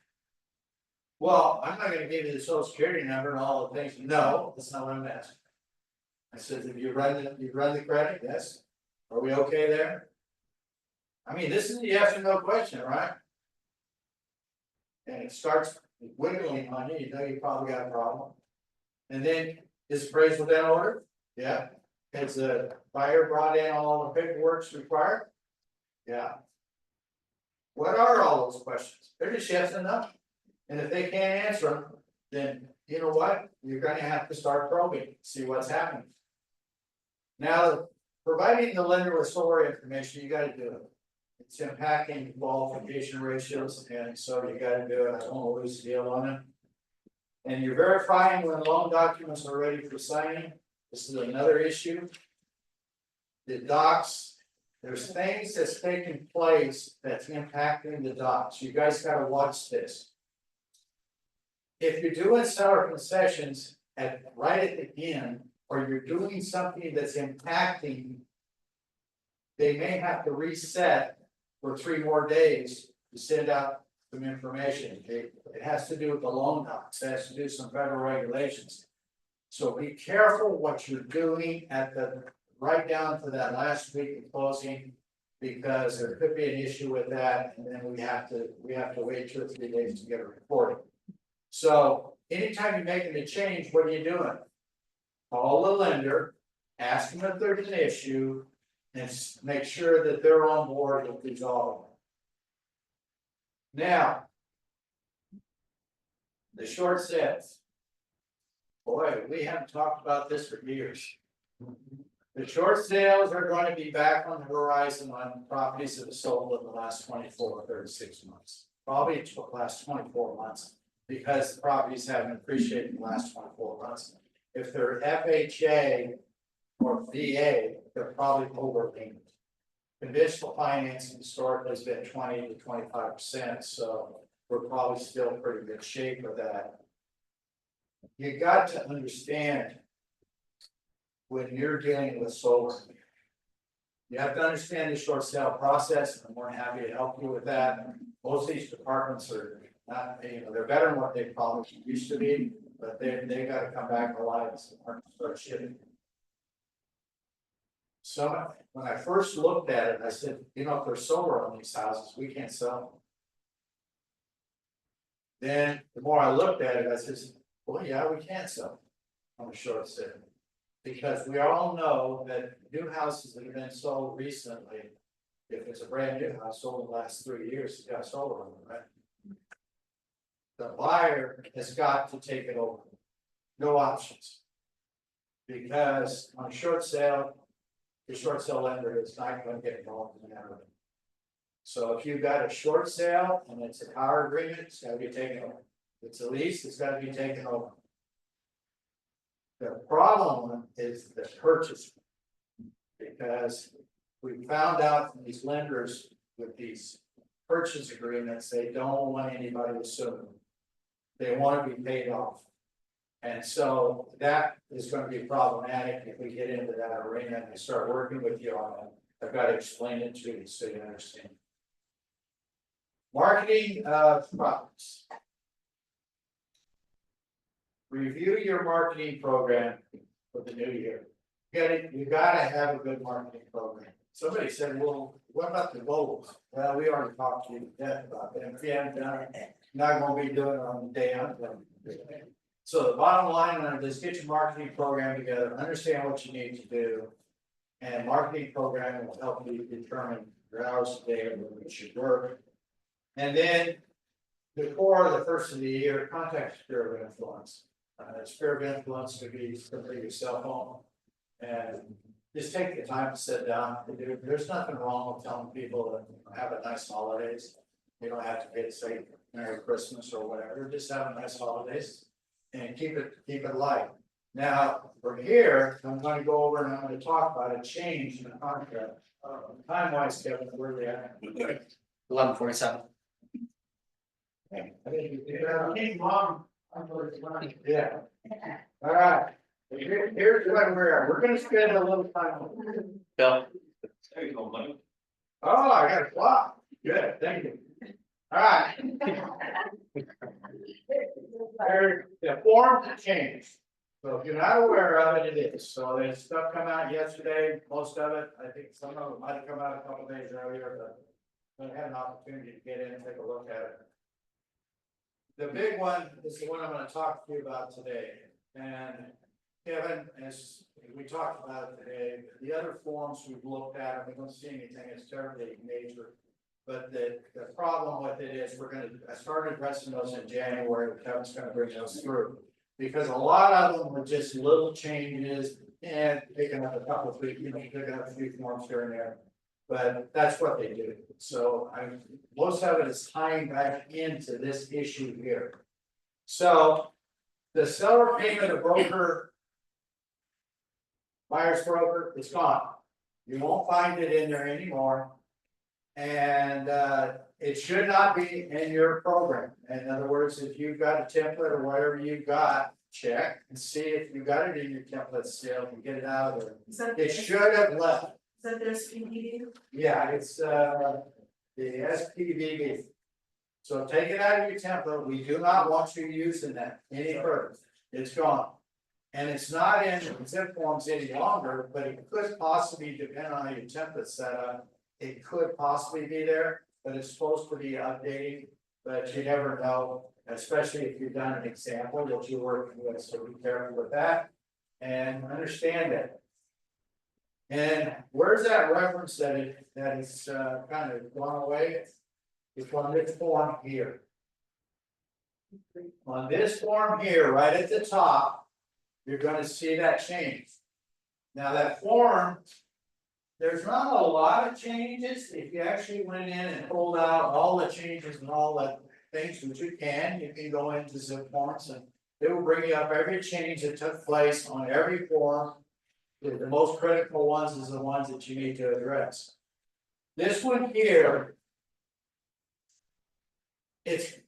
Well, I'm not gonna give you the social security number and all the things. No, that's not what I'm asking. I said, if you run the credit, yes. Are we okay there? I mean, this is a yes or no question, right? And it starts wiggling on you, you know you probably got a problem. And then, is appraisal in order? Yeah. Has the buyer brought in all the paperwork required? Yeah. What are all those questions? They're just yes and no. And if they can't answer them, then you know what? You're gonna have to start probing, see what's happening. Now, providing the lender with solar information, you gotta do it. It's impacting qualification ratios, and so you gotta do it. I won't lose the deal on it. And you're verifying when loan documents are ready for signing. This is another issue. The docs, there's things that's taking place that's impacting the docs. You guys gotta watch this. If you're doing seller concessions right at the end, or you're doing something that's impacting, they may have to reset for 3 more days to send out some information. It has to do with the loan docs, it has to do with some federal regulations. So be careful what you're doing right down to that last week of closing, because there could be an issue with that, and then we have to wait 2 or 3 days to get a report. So anytime you're making a change, what are you doing? Call the lender, ask them if there's an issue, and make sure that they're on board with resolving it. Now, the short sales. Boy, we haven't talked about this for years. The short sales are going to be back on the horizon on properties that have sold in the last 24 or 36 months. Probably the last 24 months, because the properties haven't appreciated in the last 24 months. If they're FHA or VA, they're probably overpaying. Conventional financing historically has been 20 to 25%, so we're probably still in pretty good shape with that. You got to understand when you're dealing with solar, you have to understand the short sale process, and I'm more than happy to help you with that. Most of these departments are not, you know, they're better than what they probably used to be, but they gotta come back alive and start shipping. So when I first looked at it, I said, you know, if there's solar on these houses, we can't sell them. Then the more I looked at it, I said, well, yeah, we can sell on a short sale. Because we all know that new houses that have been sold recently, if it's a brand new house sold in the last 3 years, it's got solar on it, right? The buyer has got to take it over. No options. Because on a short sale, the short sale lender is not going to get involved in that. So if you've got a short sale and it's a power agreement, it's got to be taken over. If it's a lease, it's got to be taken over. The problem is the purchase. Because we found out from these lenders with these purchase agreements, they don't want anybody to sue them. They want to be paid off. And so that is going to be problematic if we get into that arena and start working with you on it. I've got to explain it to you so you understand. Marketing of products. Review your marketing program for the new year. You gotta have a good marketing program. Somebody said, well, what about the goals? Well, we already talked to you to death about that. If you haven't done it, not gonna be doing it on the day I'm done. So the bottom line on it is get your marketing program together, understand what you need to do. And marketing program will help you determine your hours a day and what you should work. And then before the first of the year, contact sphere of influence. Sphere of influence could be simply your cell phone. And just take the time to sit down. There's nothing wrong with telling people to have a nice holidays. You don't have to get say Merry Christmas or whatever, just have a nice holidays and keep it light. Now, from here, I'm gonna go over and I'm gonna talk about a change in the contract. Time wise, Kevin, where we at? 11:47. I think you long. Yeah. All right. Here's what we're at. We're gonna spend a little time. Bill. There you go, buddy. Oh, I got a clock. Good, thank you. All right. The form to change. So if you're not aware of it, it is. So there's stuff come out yesterday, most of it, I think some of it might have come out a couple days earlier, but I had an opportunity to get in and take a look at it. The big one is the one I'm gonna talk to you about today. And Kevin, as we talked about it today, the other forms we've looked at, we don't see anything as terribly major. But the problem with it is I started addressing those in January, Kevin's gonna bring those through. Because a lot of them were just little changes and picking up a couple of, picking up a few forms here and there. But that's what they do. So most of it is tying back into this issue here. So the seller payment of broker, buyer's broker, it's gone. You won't find it in there anymore. And it should not be in your program. In other words, if you've got a template or whatever you've got, check and see if you got it in your template still and get it out of there. It should have left. Is that their SPV? Yeah, it's the SPVB. So take it out of your template. We do not want you using that any further. It's gone. And it's not in zip forms any longer, but it could possibly, depending on how your template setup, it could possibly be there, but it's supposed to be updating, but you never know, especially if you've done an example that you're working with, so be careful with that. And understand it. And where's that reference that is kind of gone away? It's on this form here. On this form here, right at the top, you're gonna see that change. Now that form, there's not a lot of changes. If you actually went in and pulled out all the changes and all the things, which you can go into zip forms and it will bring you up every change that took place on every form. The most critical ones is the ones that you need to address. This one here,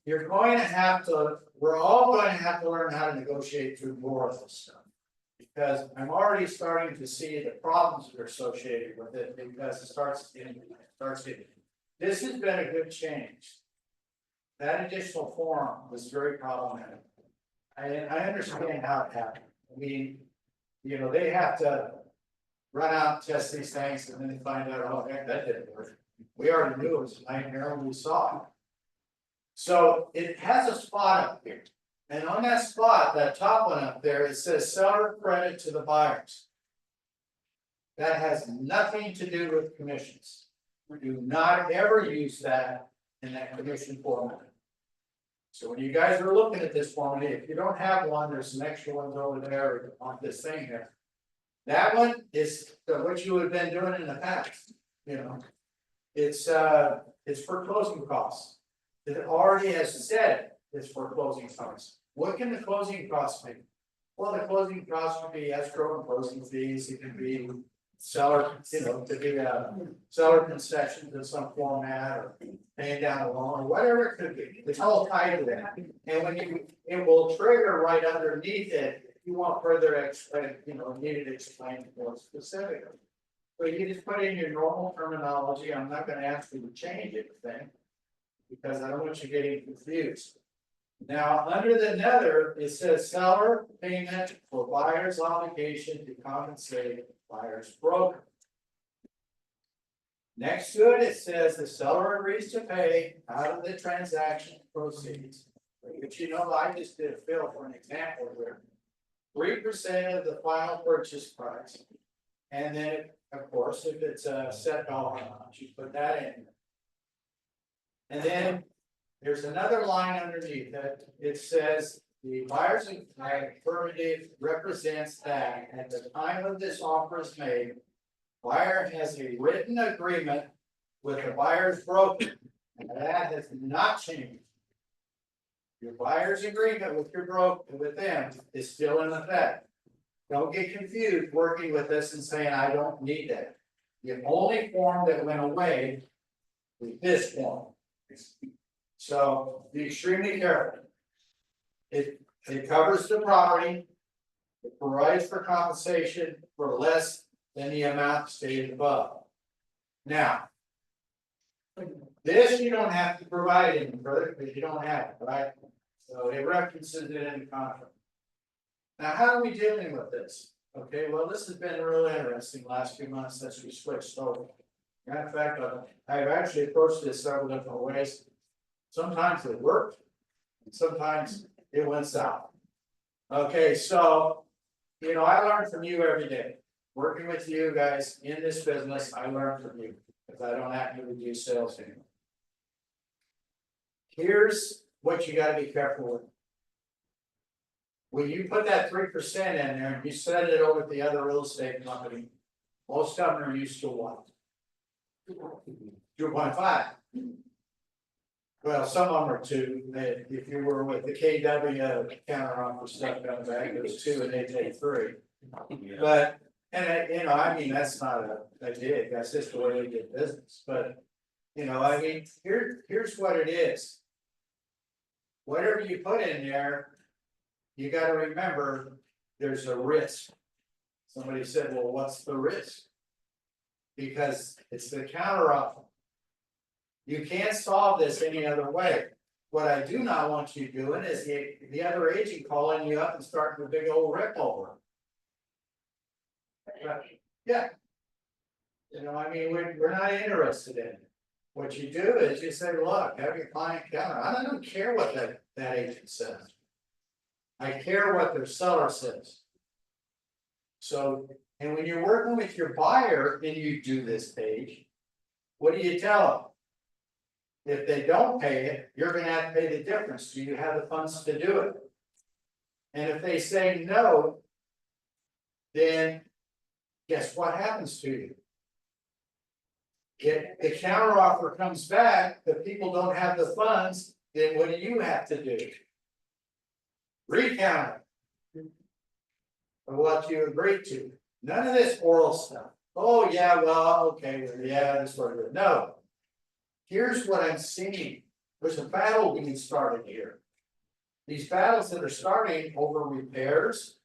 you're going to have to, we're all going to have to learn how to negotiate through more of this stuff. Because I'm already starting to see the problems that are associated with it, because it starts getting. This has been a good change. That additional form was very problematic. I understand how it happened. I mean, they have to run out, test these things, and then they find out, oh, heck, that didn't work. We already knew it was a nightmare and we saw it. So it has a spot up here. And on that spot, that top one up there, it says seller credit to the buyers. That has nothing to do with commissions. We do not ever use that in that commission format. So when you guys are looking at this format, if you don't have one, there's some extra ones over there on this thing here. That one is what you have been doing in the past, It's for closing costs. It already has said it's for closing costs. What can the closing costs be? Well, the closing costs would be escrow and closing fees. It can be seller, to be seller concessions in some format or paying down a loan or whatever it could be. It's all tied to that. And it will trigger right underneath it if you want further explain, needed explained more specifically. But you just put in your normal terminology. I'm not going to ask you to change anything because I don't want you getting confused. Now, under the nether, it says seller payment for buyer's obligation to compensate buyer's broker. Next to it, it says the seller agrees to pay out of the transaction proceeds. Which I just did a fill for an example here. 3% of the final purchase price. And then, of course, if it's a set dollar amount, you put that in. And then there's another line underneath it. It says the buyer's affirmative represents that at the time of this offer is made, buyer has a written agreement with the buyer's broker And that has not changed. Your buyer's agreement with your broker, with them, is still in effect. Don't get confused working with this and saying, I don't need that. The only form that went away was this form. So be extremely careful. It covers the property. It provides for compensation for less than the amount stated above. Now. This you don't have to provide any further, because you don't have it, right? So it references it in the contract. Now, how are we dealing with this? Okay, well, this has been real interesting the last few months since we switched over. Matter of fact, I've actually approached this several different ways. Sometimes it worked, and sometimes it went south. Okay, so, you know, I learn from you every day. Working with you guys in this business, I learn from you, because I don't actively do sales anymore. Here's what you gotta be careful with. When you put that 3% in there and you set it over at the other real estate company, most of them are used to what? 2.5. Well, some of them are 2. If you were with the KW counter offer stuff coming back, it was 2 and they take 3. But, and you know, I mean, that's not a dig, that's just the way they get business, but. You know, I mean, here's what it is. Whatever you put in there, you gotta remember, there's a risk. Somebody said, well, what's the risk? Because it's the counteroffer. You can't solve this any other way. What I do not want you doing is the other agent calling you up and starting a big old rip over. Yeah. You know, I mean, we're not interested in it. What you do is you say, look, have your client counter. I don't care what that agent says. I care what their seller says. So, and when you're working with your buyer and you do this page, what do you tell them? If they don't pay it, you're gonna have to pay the difference. Do you have the funds to do it? And if they say no, then guess what happens to you? If the counteroffer comes back, the people don't have the funds, then what do you have to do? Recount it. Of what you agreed to. None of this oral stuff. Oh, yeah, well, okay, yeah, that's what it is. No. Here's what I'm seeing. There's a battle being started here. These battles that are starting over repairs.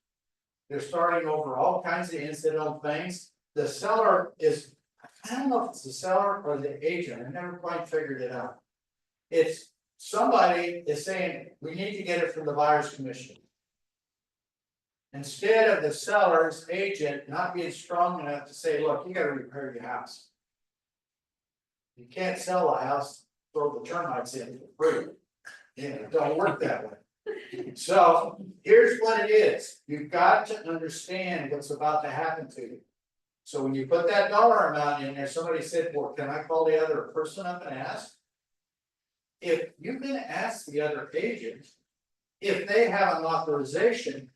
They're starting over all kinds of incidental things. The seller is. I don't know if it's the seller or the agent, I never quite figured it out. It's somebody is saying, we need to get it from the buyer's commission. Instead of the seller's agent not being strong enough to say, look, you gotta repair your house. You can't sell a house, throw the termites in for free. You know, it don't work that way. So here's what it is, you've got to understand what's about to happen to you. So when you put that dollar amount in there, somebody said, well, can I call the other person up and ask? If you can ask the other agent, if they have an authorization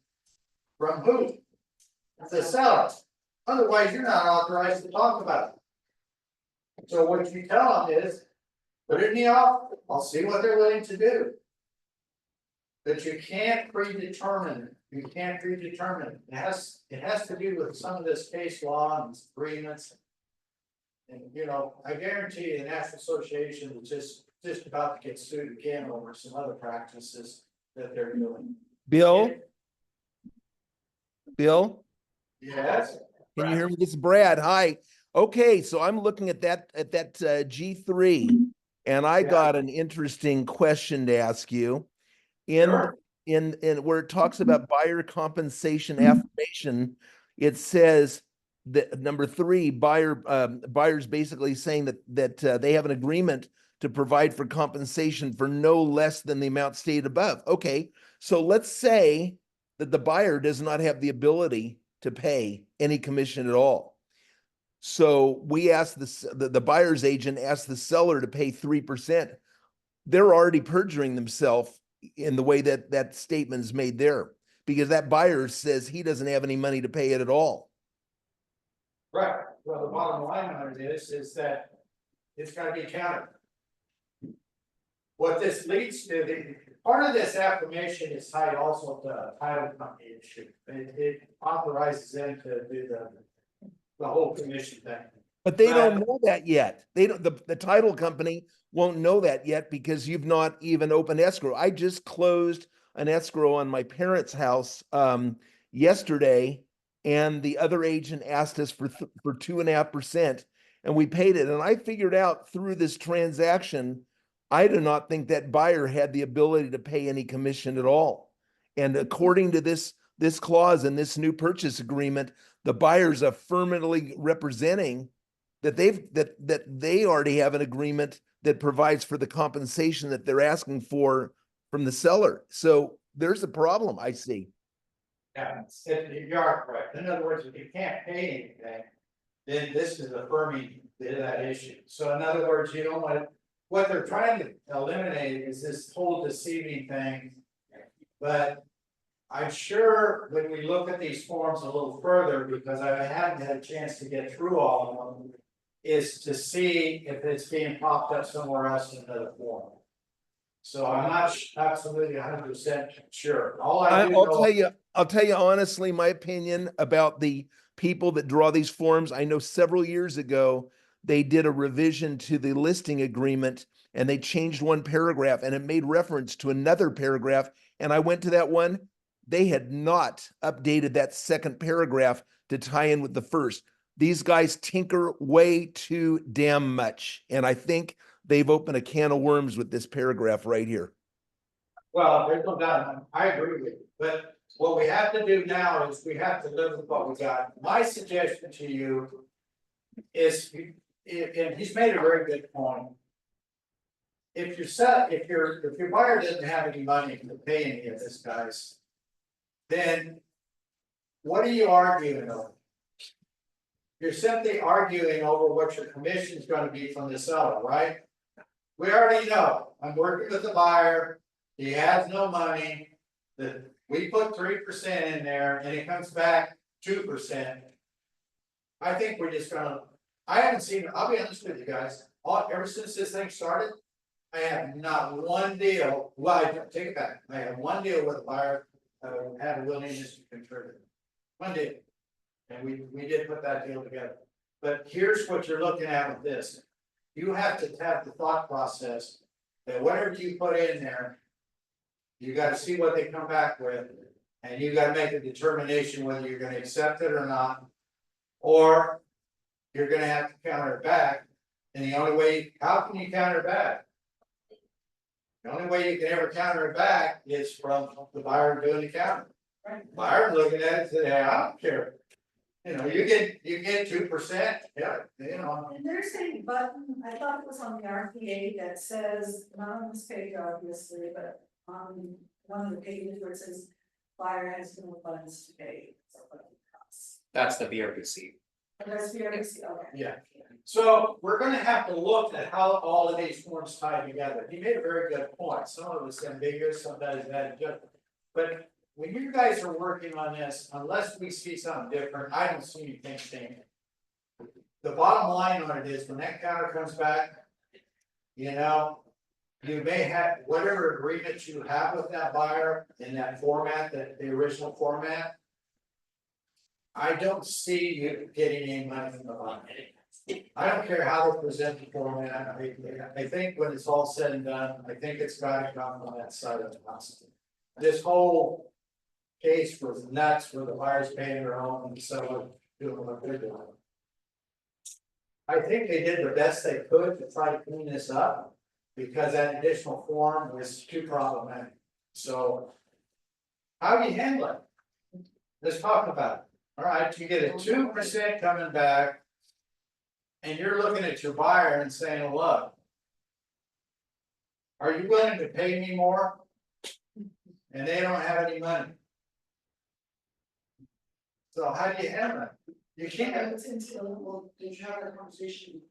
from who? The seller. Otherwise, you're not authorized to talk about it. So what you tell them is, put it in the offer, I'll see what they're willing to do. But you can't predetermine it. You can't predetermine it. It has to do with some of this case law and agreements. And you know, I guarantee you the National Association is just about to get sued again over some other practices that they're doing. Bill? Bill? Yes. Can you hear me? This is Brad. Hi. Okay, so I'm looking at that G3, and I got an interesting question to ask you. Sure. In where it talks about buyer compensation affirmation, it says that number 3, buyers basically saying that they have an agreement to provide for compensation for no less than the amount stated above. Okay, so let's say that the buyer does not have the ability to pay any commission at all. So we ask the buyer's agent asks the seller to pay 3%. They're already perjuring themselves in the way that statement is made there, because that buyer says he doesn't have any money to pay it at all. Right, well, the bottom line on it is that it's gotta be counted. what this leads to, part of this affirmation is tied also to a title company issue. It authorizes them to do the whole commission thing. But they don't know that yet. They don't, the title company won't know that yet because you've not even opened escrow. I just closed an escrow on my parents' house yesterday, and the other agent asked us for 2.5%, and we paid it. And I figured out through this transaction, I do not think that buyer had the ability to pay any commission at all. And according to this clause in this new purchase agreement, the buyer's affirmatively representing that they already have an agreement that provides for the compensation that they're asking for from the seller. So there's a problem I see. Yeah, you are correct. In other words, if you can't pay anything, then this is affirming that issue. So in other words, you don't want, what they're trying to eliminate is this whole deceiving thing. But I'm sure when we look at these forms a little further, because I haven't had a chance to get through all of them, is to see if it's being popped up somewhere else in another form. So I'm not absolutely 100% sure. All I do know. I'll tell you honestly, my opinion about the people that draw these forms. I know several years ago, they did a revision to the listing agreement and they changed one paragraph and it made reference to another paragraph. And I went to that one. They had not updated that second paragraph to tie in with the first. These guys tinker way too damn much. And I think they've opened a can of worms with this paragraph right here. Well, there's no doubt, I agree with you, but what we have to do now is we have to live with what we got. My suggestion to you is, and he's made a very good point. If your buyer doesn't have any money to pay any of this, guys, then what are you arguing over? You're simply arguing over what your commission is going to be from the seller, right? We already know, I'm working with the buyer, he has no money, we put 3% in there and it comes back 2%. I think we're just gonna, I haven't seen, I'll be honest with you guys, ever since this thing started, I have not one deal, well, I take it back, I have one deal with a buyer, had a willingness to contribute. One deal. And we did put that deal together. But here's what you're looking at with this. You have to have the thought process that whatever you put in there, you got to see what they come back with, and you got to make a determination whether you're going to accept it or not, or you're going to have to counter it back. And the only way, how can you counter it back? The only way you can ever counter it back is from the buyer doing the counter. Buyer looking at it and saying, hey, I don't care. You know, you get 2%, yeah, you know. And there's a button, I thought it was on the RPA that says, not on this page obviously, but on one of the pages where it says buyer has no funds to pay. That's the BRPC. That's the RPC, okay. Yeah. So we're gonna have to look at how all of these forms tie together. He made a very good point. Some of it's ambiguous, sometimes bad judgment. But when you guys are working on this, unless we see something different, I don't see anything changing. The bottom line on it is when that counter comes back, you know, you may have whatever agreement you have with that buyer in that format, that the original format. I don't see you getting any money from the buyer. I don't care how they present the format. I think when it's all said and done, I think it's gotta come on that side of the house. This whole case was nuts where the buyer's paying their own and the seller doing what they're doing. I think they did the best they could to try to clean this up because that additional form was too problematic. So how do you handle it? Let's talk about it. All right, you get a 2% coming back and you're looking at your buyer and saying, look, are you willing to pay me more? And they don't have any money. So how do you handle it? You can't. Did you have a conversation?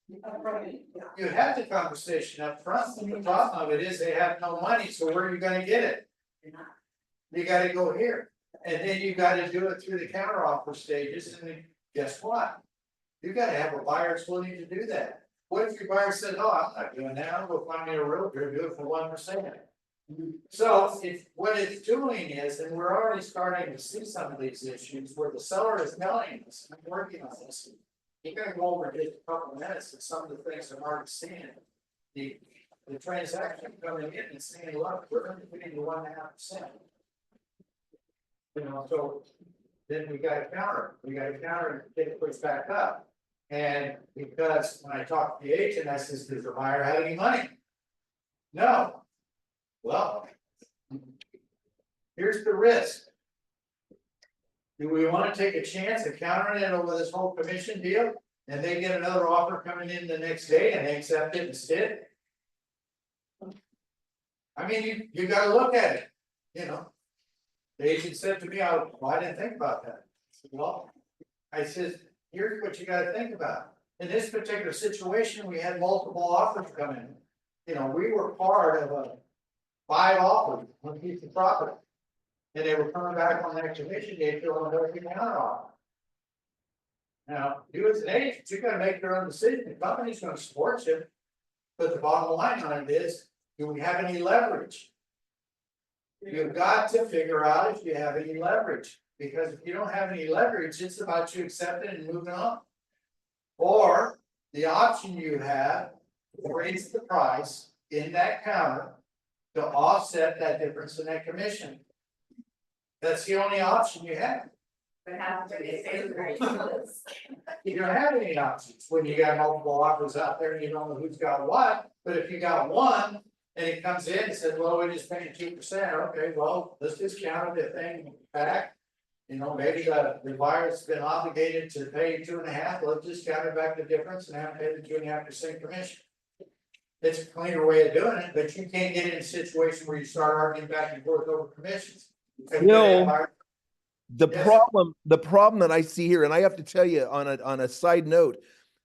You have the conversation up front. The problem of it is they have no money, so where are you gonna get it? You gotta go here. And then you gotta do it through the counteroffer stages, and then guess what? You gotta have a buyer that's willing to do that. What if your buyer said, oh, I'm not doing that, I'm gonna find me a realtor, do it for 1%. So what it's doing is, and we're already starting to see some of these issues where the seller is telling us, I'm working on this. You're gonna go over just a couple of minutes and some of the things I'm already seeing. The transaction coming in and saying, look, we're gonna put into 1.5%. You know, so then we got to counter and get it pushed back up. And because when I talked to the agent, I says, does the buyer have any money? No. Well, here's the risk. Do we want to take a chance of countering it over this whole commission deal? And they get another offer coming in the next day and they accept it instead? I mean, you gotta look at it, you know. The agent said to me, well, I didn't think about that. I said, well, I says, here's what you gotta think about. In this particular situation, we had multiple offers come in. You know, we were part of a 5 offers on a piece of property. And they were coming back on that commission, they feel on every counter offer. Now, you as an agent, you gotta make your own decision, the company's gonna support you. But the bottom line on it is, do we have any leverage? You've got to figure out if you have any leverage, because if you don't have any leverage, it's about you accepting and moving on. Or the option you have, raise the price in that counter to offset that difference in that commission. That's the only option you have. But how do they say it? You don't have any options when you got multiple offers out there and you don't know who's got what, but if you got one. And it comes in and says, well, we're just paying 2%, okay, well, let's just counter the thing back. You know, maybe the buyer's been obligated to pay 2.5, let's just counter back the difference and have to pay the 2.5% commission. It's a cleaner way of doing it, but you can't get in a situation where you start arguing back and forth over commissions. No. The Yes. problem that I see here, and I have to tell you on a side note,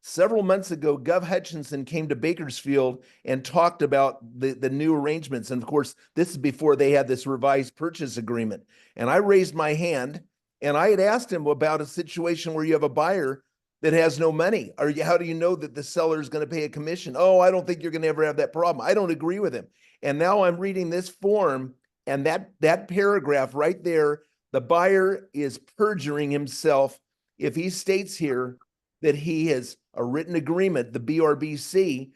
several months ago, Gov Hutchinson came to Bakersfield and talked about the new arrangements. And of course, this is before they had this revised purchase agreement. And I raised my hand and I had asked him about a situation where you have a buyer that has no money. How do you know that the seller is going to pay a commission? Oh, I don't think you're going to ever have that problem. I don't agree with him. And now I'm reading this form and that paragraph right there, the buyer is perjuring himself if he states here that he has a written agreement, the BRBC,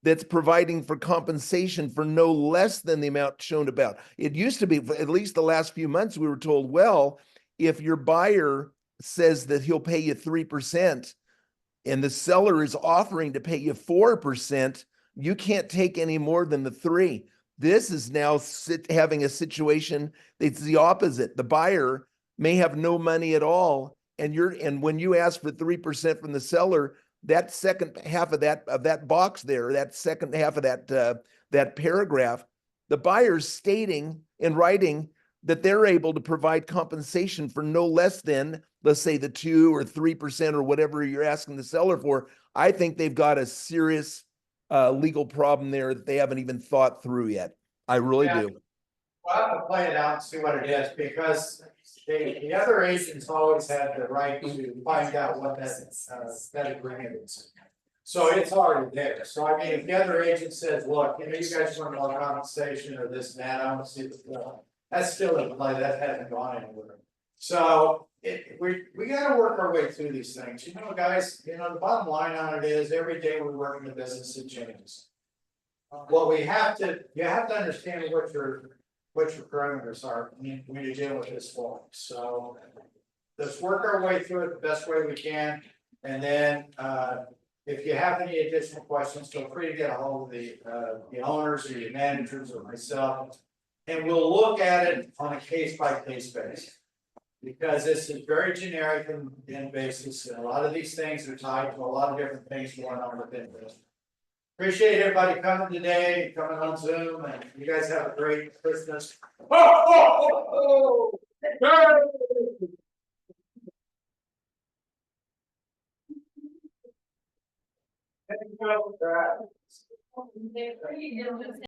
that's providing for compensation for no less than the amount shown about. It used to be, at least the last few months, we were told, well, if your buyer says that he'll pay you 3% and the seller is offering to pay you 4%, you can't take any more than the 3. This is now having a situation that's the opposite. The buyer may have no money at all, and when you ask for 3% from the seller, that second half of that box there, that second half of that paragraph, the buyer's stating in writing that they're able to provide compensation for no less than, let's say, the 2 or 3% or whatever you're asking the seller for. I think they've got a serious legal problem there that they haven't even thought through yet. I really do. Well, I have to play it out and see what it is, because the other agents always had the right to find out what that agreement is. So it's already there. So I mean, if the other agent says, look, you know, you guys want more compensation or this and that, I want to see the film. That's still in play, that hasn't gone anywhere. So we gotta work our way through these things, you know, guys, you know, the bottom line on it is every day we work in the business, it changes. What you have to understand what your parameters are when you deal with this form. So let's work our way through it the best way we can. And then if you have any additional questions, feel free to get a hold of the owners or your managers or myself. And we'll look at it on a case by case basis. Because this is very generic in basis, and a lot of these things are tied to a lot of different things going on within this. Appreciate everybody coming today, coming on Zoom, and you guys have a great Christmas.